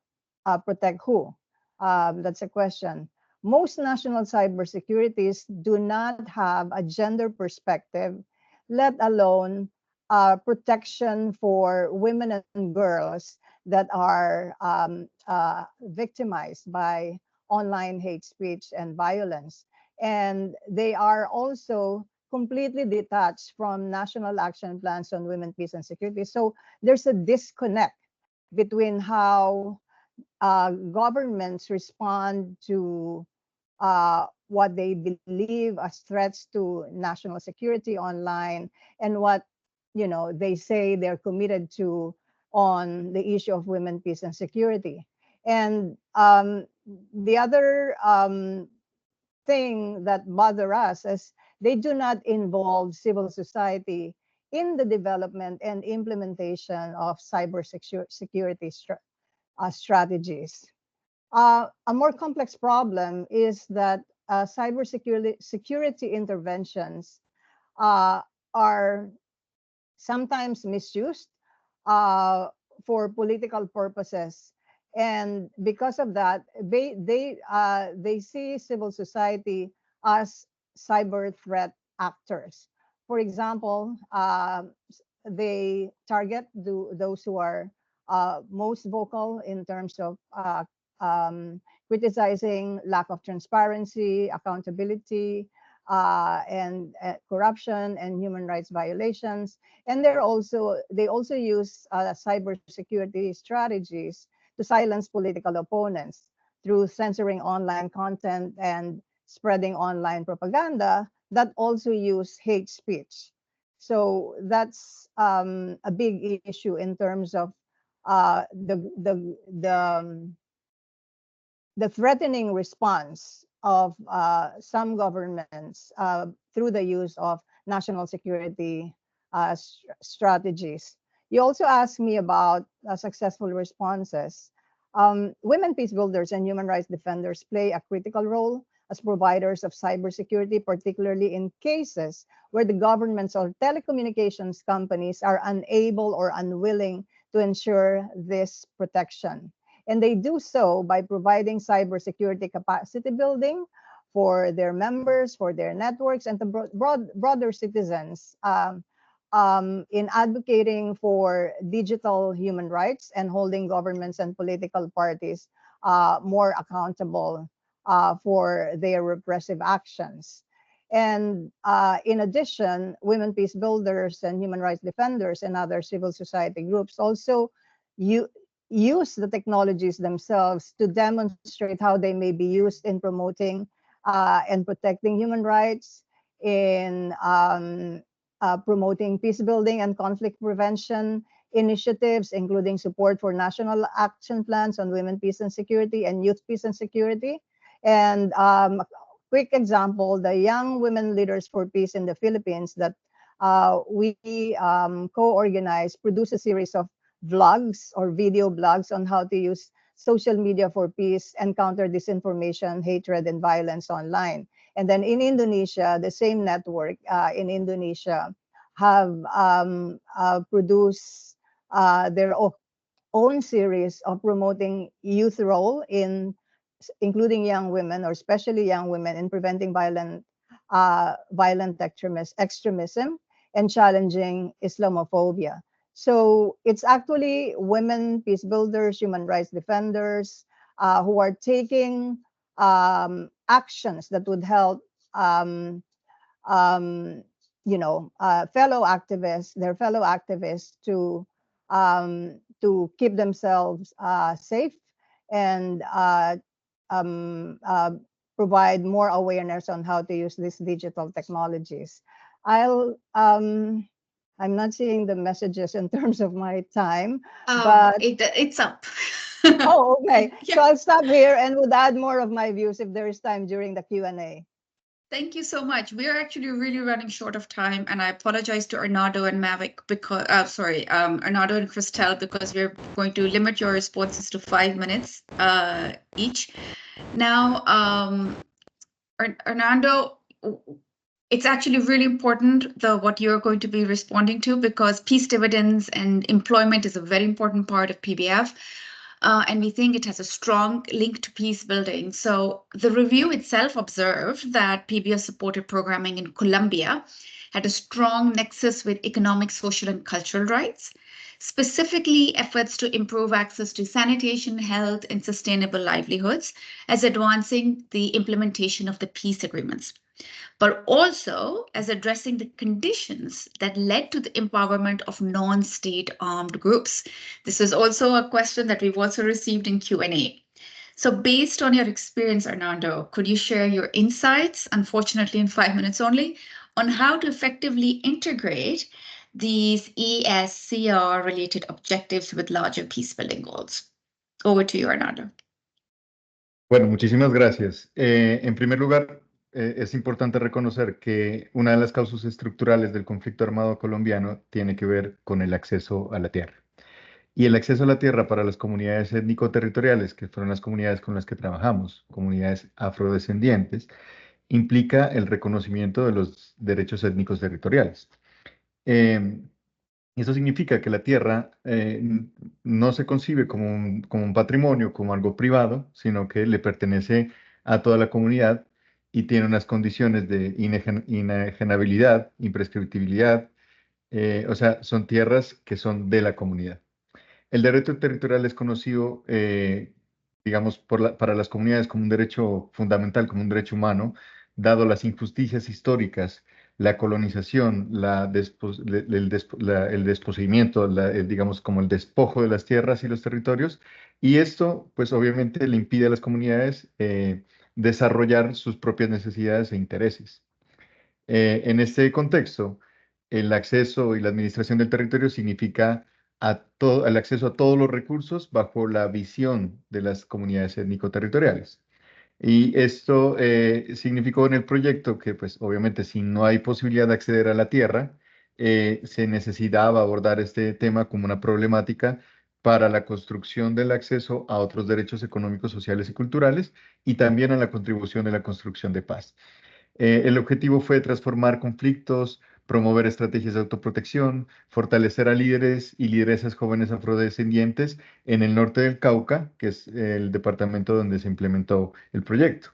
G: protect who? That's a question. Most national cybersecurities do not have a gender perspective, let alone protection for women and girls that are victimized by online hate speech and violence. And they are also completely detached from national action plans on women, peace, and security. So there's a disconnect between how governments respond to what they believe as threats to national security online and what they say they're committed to on the issue of women, peace, and security. And the other thing that bother us is they do not involve civil society in the development and implementation of cybersecurity strategies. A more complex problem is that cybersecurity interventions are sometimes misused for political purposes, and because of that, they see civil society as cyber threat actors. For example, they target those who are most vocal in terms of criticizing lack of transparency, accountability, and corruption and human rights violations. And they also use cybersecurity strategies to silence political opponents through censoring online content and spreading online propaganda that also use hate speech. So that's a big issue in terms of the threatening response of some governments through the use of national security strategies. You also asked me about successful responses. Women peace builders and human rights defenders play a critical role as providers of cybersecurity, particularly in cases where the governments or telecommunications companies are unable or unwilling to ensure this protection. And they do so by providing cybersecurity capacity building for their members, for their networks, and the broader citizens in advocating for digital human rights and holding governments and political parties more accountable for their repressive actions. And in addition, women peace builders and human rights defenders and other civil society groups also use the technologies themselves to demonstrate how they may be used in promoting and protecting human rights, in promoting peace building and conflict prevention initiatives, including support for national action plans on women, peace and security, and youth peace and security. And quick example, the Young Women Leaders for Peace in the Philippines that we co-organized, produce a series of vlogs or video blogs on how to use social media for peace and counter disinformation, hatred, and violence online. And then in Indonesia, the same network in Indonesia have produced their own series of promoting youth role in including young women, or especially young women, in preventing violent extremism and challenging Islamophobia. So it's actually women peace builders, human rights defenders who are taking actions that would help fellow activists to keep themselves safe and provide more awareness on how to use these digital technologies. I'm not seeing the messages in terms of my time, but
A: it's up.
G: Oh, okay.
A: Yeah.
G: So I'll stop here and would add more of my views if there is time during the Q&A.
A: Thank you so much. We are actually really running short of time, and I apologize to Arnaldo and Mavic because, Arnaldo and Christelle, because we're going to limit your responses to 5 minutes each. Now, Arnaldo, it's actually really important what you're going to be responding to, because peace dividends and employment is a very important part of PBF. And we think it has a strong link to peace building. So the review itself observed that PBF-supported programming in Colombia had a strong nexus with economic, social, and cultural rights, specifically efforts to improve access to sanitation, health, and sustainable livelihoods, as advancing the implementation of the peace agreements, but also as addressing the conditions that led to the empowerment of non-state armed groups. This is also a question that we've also received in Q&A. So based on your experience, Arnaldo, could you share your insights, unfortunately in 5 minutes only, on how to effectively integrate these ESCR-related objectives with larger peace-building goals. Over to you, Arnaldo.
H: Bueno, muchísimas gracias. En primer lugar, es importante reconocer que una de las causas estructurales del conflicto armado colombiano tiene que ver con el acceso a la tierra. Y el acceso a la tierra para las comunidades étnico-territoriales, que fueron las comunidades con las que trabajamos, comunidades afrodescendientes, implica el reconocimiento de los derechos étnicos territoriales. Eso significa que la tierra no se concibe como un patrimonio, como algo privado, sino que le pertenece a toda la comunidad y tiene unas condiciones de inejenabilidad, imprescriptibilidad, o sea, son tierras que son de la comunidad. El derecho territorial es conocido, digamos, para las comunidades como un derecho fundamental, como un derecho humano, dado las injusticias históricas, la colonización, el desposeimiento, digamos, como el despojo de las tierras y los territorios. Y esto, pues, obviamente le impide a las comunidades desarrollar sus propias necesidades e intereses. En este contexto, el acceso y la administración del territorio significa el acceso a todos los recursos bajo la visión de las comunidades étnico-territoriales. Y esto significó en el proyecto que, pues, obviamente, si no hay posibilidad de acceder a la tierra, se necesitaba abordar este tema como una problemática para la construcción del acceso a otros derechos económicos, sociales y culturales, y también a la contribución de la construcción de paz. El objetivo fue transformar conflictos, promover estrategias de autoprotección, fortalecer a líderes y lideresas jóvenes afrodescendientes en el norte del Cauca, que es el departamento donde se implementó el proyecto.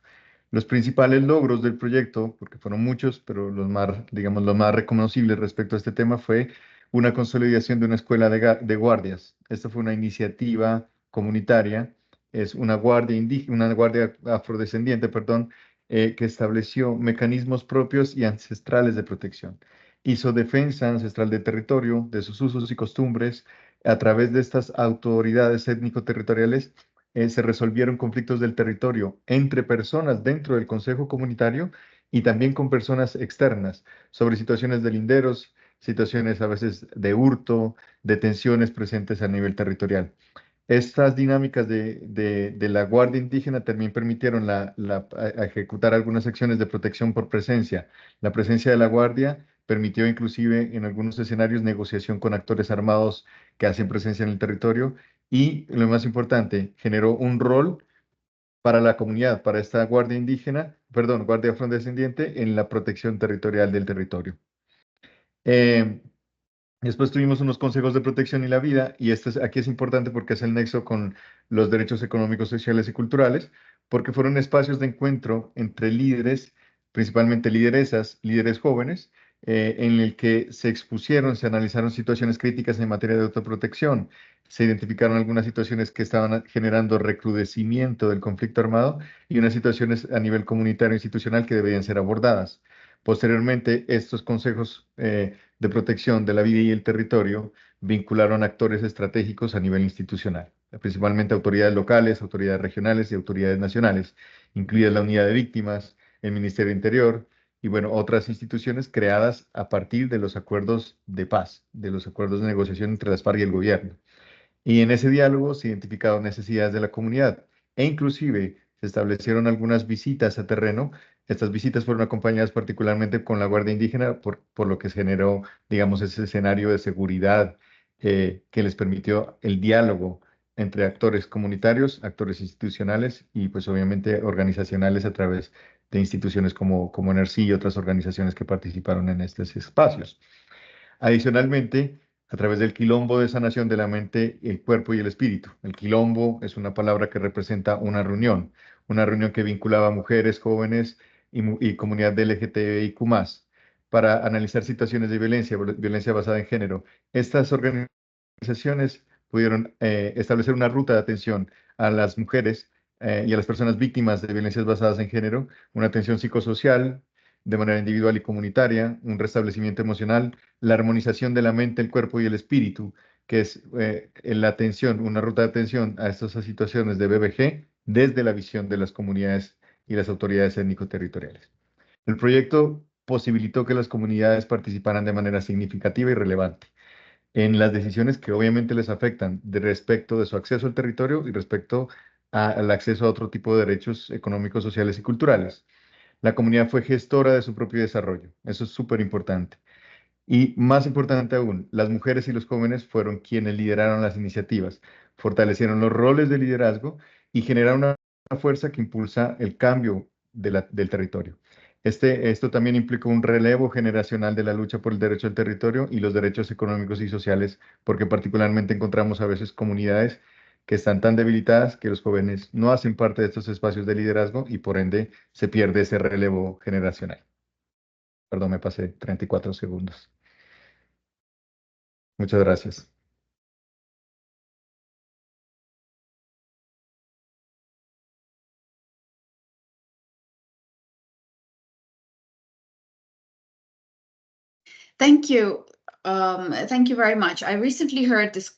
H: Los principales logros del proyecto, porque fueron muchos, pero los más, digamos, los más reconocibles respecto a este tema fue una consolidación de una escuela de guardias. Esta fue una iniciativa comunitaria, es una guardia indígena, una guardia afrodescendiente, perdón, que estableció mecanismos propios y ancestrales de protección. Hizo defensa ancestral del territorio, de sus usos y costumbres. A través de estas autoridades étnico-territoriales se resolvieron conflictos del territorio entre personas dentro del consejo comunitario y también con personas externas sobre situaciones de linderos, situaciones a veces de hurto, de tensiones presentes a nivel territorial. Estas dinámicas de la Guardia Indígena también permitieron a ejecutar algunas acciones de protección por presencia. La presencia de la Guardia permitió inclusive en algunos escenarios negociación con actores armados que hacen presencia en el territorio y, lo más importante, generó un rol para la comunidad, para esta Guardia Indígena, perdón, Guardia Afrodescendiente en la protección territorial del territorio. Eh, Después tuvimos unos consejos de protección y la vida, y aquí es importante porque es el nexo con los derechos económicos, sociales y culturales, porque fueron espacios de encuentro entre líderes, principalmente lideresas, líderes jóvenes, en el que se expusieron, se analizaron situaciones críticas en materia de autoprotección, se identificaron algunas situaciones que estaban generando recrudecimiento del conflicto armado y unas situaciones a nivel comunitario e institucional que debían ser abordadas. Posteriormente, estos consejos de protección de la vida y el territorio vincularon actores estratégicos a nivel institucional, principalmente autoridades locales, autoridades regionales y autoridades nacionales, incluida la Unidad de Víctimas, el Ministerio de Interior y, bueno, otras instituciones creadas a partir de los acuerdos de paz, de los acuerdos de negociación entre las FARC y el gobierno. Y en ese diálogo se identificaron necesidades de la comunidad e inclusive se establecieron algunas visitas a terreno. Estas visitas fueron acompañadas particularmente con la Guardia Indígena, por lo que se generó, digamos, ese escenario de seguridad que les permitió el diálogo entre actores comunitarios, actores institucionales y pues obviamente organizacionales a través de instituciones como NERCI y otras organizaciones que participaron en estos espacios. Adicionalmente, a través del quilombo de sanación de la mente, el cuerpo y el espíritu. El quilombo es una palabra que representa una reunión que vinculaba a mujeres, jóvenes y comunidad de LGTBIQ+, para analizar situaciones de violencia basada en género. Estas organizaciones pudieron establecer una ruta de atención a las mujeres y a las personas víctimas de violencias basadas en género, una atención psicosocial de manera individual y comunitaria, un restablecimiento emocional, la armonización de la mente, el cuerpo y el espíritu, que es la atención, una ruta de atención a estas situaciones de BBG desde la visión de las comunidades y las autoridades étnico-territoriales. El proyecto posibilitó que las comunidades participaran de manera significativa y relevante en las decisiones que obviamente les afectan respecto de su acceso al territorio y respecto al acceso a otro tipo de derechos económicos, sociales y culturales. La comunidad fue gestora de su propio desarrollo. Eso es súper importante. Y más importante aún, las mujeres y los jóvenes fueron quienes lideraron las iniciativas, fortalecieron los roles de liderazgo y generaron una fuerza que impulsa el cambio del territorio. Esto también implica un relevo generacional de la lucha por el derecho al territorio y los derechos económicos y sociales, porque particularmente encontramos a veces comunidades que están tan debilitadas que los jóvenes no hacen parte de estos espacios de liderazgo y por ende se pierde ese relevo generacional. Perdón, me pasé 34 segundos. Muchas gracias.
A: Thank you. Thank you very much. I recently heard this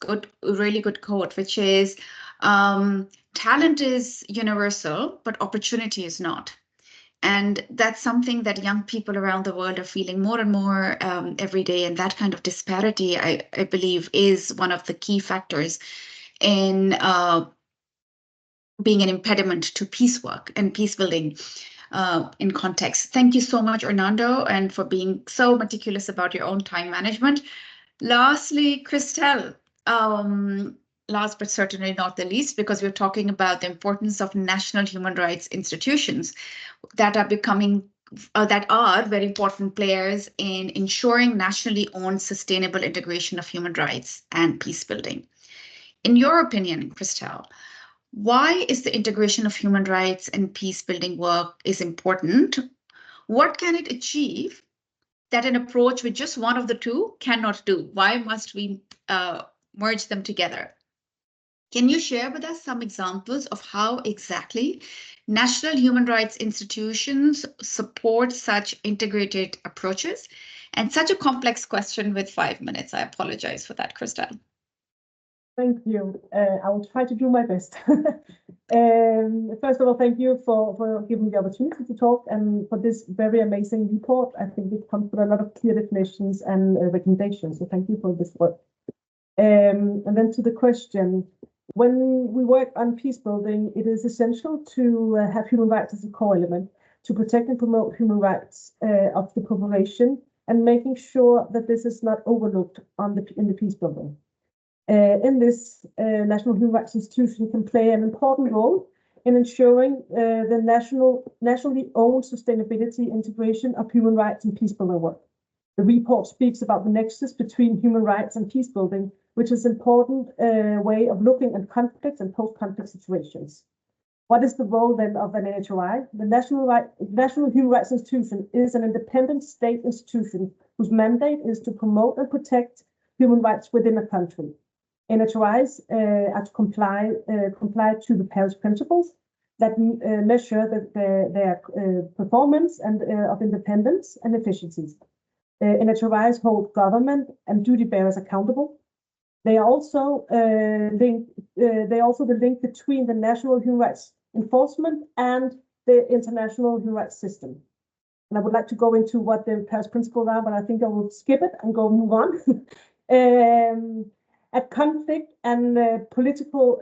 A: really good quote, which is, talent is universal, but opportunity is not. And that's something that young people around the world are feeling more and more every day. And that kind of disparity, I believe, is one of the key factors in being an impediment to peace work and peace building in context. Thank you so much, Orlando, and for being so meticulous about your own time management. Lastly, Christelle, last but certainly not the least, because we're talking about the importance of national human rights institutions that are becoming that are very important players in ensuring nationally owned sustainable integration of human rights and peace building. In your opinion, Christelle, why is the integration of human rights and peace building work is important? What can it achieve that an approach with just one of the two cannot do? Why must we merge them together? Can you share with us some examples of how exactly national human rights institutions support such integrated approaches? And such a complex question with 5 minutes. I apologize for that, Christelle.
I: Thank you. I will try to do my best. First of all, thank you for giving me the opportunity to talk and for this very amazing report. I think it comes with a lot of clear definitions and recommendations. So thank you for this work. And then to the question, when we work on peace building, it is essential to have human rights as a core element to protect and promote human rights of the population and making sure that this is not overlooked in the peace building. In this, national human rights institution can play an important role in ensuring the nationally owned sustainability integration of human rights and peace building work. The report speaks about the nexus between human rights and peace building, which is an important way of looking at conflicts and post-conflict situations. What is the role then of an NHRI? The National Human Rights Institution is an independent state institution whose mandate is to promote and protect human rights within a country. NHRIs are to comply to the Paris Principles that measure their performance and of independence and efficiencies. NHRIs hold government and duty bearers accountable. They are also the link between the national human rights enforcement and the international human rights system. And I would like to go into what the Paris Principles are, but I think I will skip it and move on. At conflict or political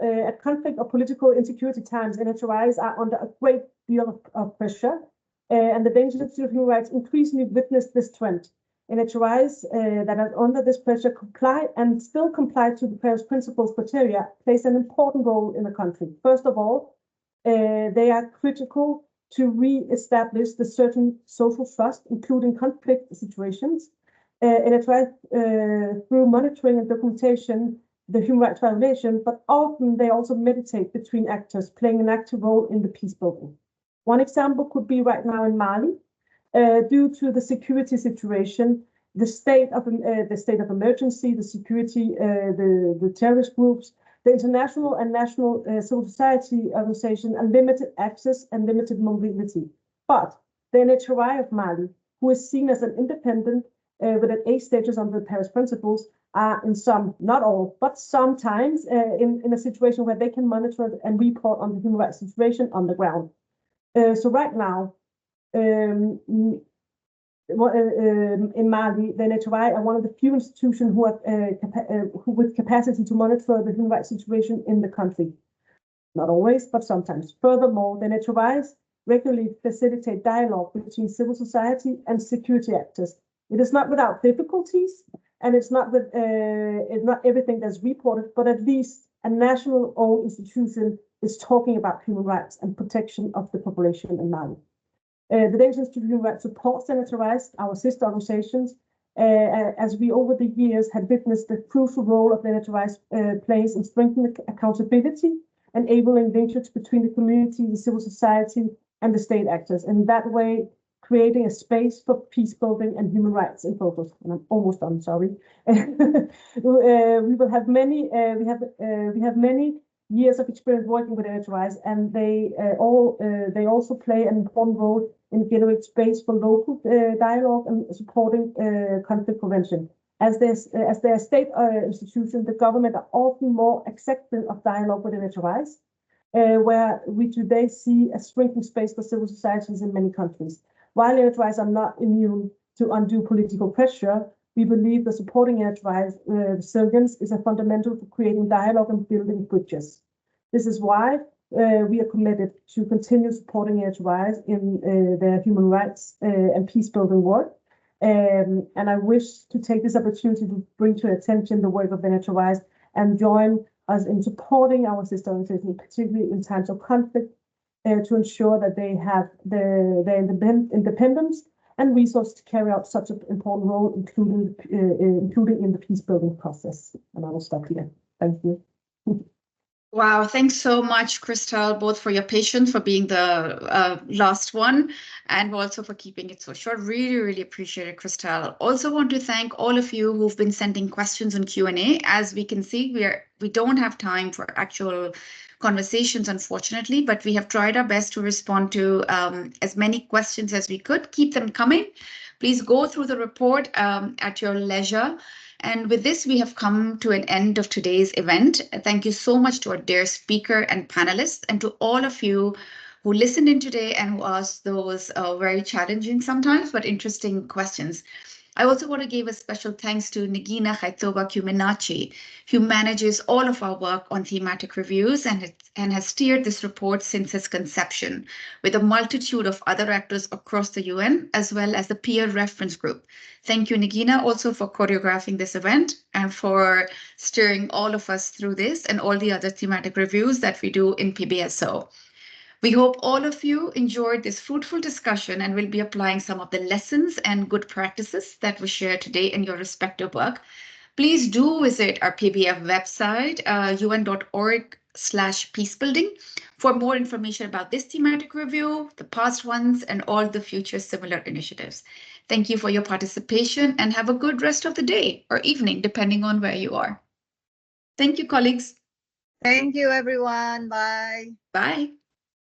I: insecurity times, NHRIs are under a great deal of pressure, and the Danish Institute of Human Rights increasingly witnessed this trend. NHRIs that are under this pressure comply to the Paris Principles criteria plays an important role in the country. First of all, they are critical to re-establish the certain social trust, including conflict situations. NHRIs through monitoring and documentation the human rights violation, but often they also mediate between actors, playing an active role in the peace building. One example could be right now in Mali, due to the security situation, the state of emergency, the security, the terrorist groups, the international and national civil society organization, and limited access and limited mobility. But the NHRI of Mali, who is seen as an independent with an A status under the Paris Principles, are in some, not all, but sometimes in a situation where they can monitor and report on the human rights situation on the ground. So right now, in Mali, the NHRI are one of the few institutions who have who with capacity to monitor the human rights situation in the country. Not always, but sometimes. Furthermore, the NHRIs regularly facilitate dialogue between civil society and security actors. It is not without difficulties, and it's not everything that's reported, but at least a national-owned institution is talking about human rights and protection of the population in Mali. The Danish Institute of Human Rights supports NHRIs, our sister organizations, as we over the years had witnessed the crucial role of the NHRIs plays in strengthening accountability, enabling linkage between the community, the civil society, and the state actors. And that way, creating a space for peace building and human rights in focus. And I'm almost done, sorry. We will have many. We have many years of experience working with NHRIs, and they also play an important role in generating space for local dialogue and supporting conflict prevention. As they're a state institution, the government are often more accepting of dialogue with NHRIs, where we today see a shrinking space for civil societies in many countries. While NHRIs are not immune to undue political pressure, we believe that supporting NHRIs resilience is a fundamental for creating dialogue and building bridges. This is why we are committed to continue supporting NHRIs in their human rights and peace building work. And I wish to take this opportunity to bring to attention the work of the NHRIs and join us in supporting our sister organizations, particularly in times of conflict, to ensure that they have their independence and resources to carry out such an important role, including in the peace building process. And I will stop here. Thank you.
A: Wow, thanks so much, Christelle, both for your patience, for being the last one, and also for keeping it so short. Really, really appreciate it, Christelle. Also want to thank all of you who've been sending questions in Q&A. As we can see, we don't have time for actual conversations, unfortunately, but we have tried our best to respond to as many questions as we could. Keep them coming. Please go through the report at your leisure. And with this, we have come to an end of today's event. Thank you so much to our dear speaker and panelists, and to all of you who listened in today and who asked those very challenging sometimes, but interesting questions. I also want to give a special thanks to Negina Haitoba-Kuminachi, who manages all of our work on thematic reviews and has steered this report since its conception, with a multitude of other actors across the UN, as well as the peer reference group. Thank you, Negina, also for choreographing this event and for steering all of us through this and all the other thematic reviews that we do in PBSO. We hope all of you enjoyed this fruitful discussion and will be applying some of the lessons and good practices that were shared today in your respective work. Please do visit our PBF website, un.org/peacebuilding, for more information about this thematic review, the past ones, and all the future similar initiatives. Thank you for your participation and have a good rest of the day or evening, depending on where you are. Thank you, colleagues.
G: Thank you, everyone. Bye.
A: Bye.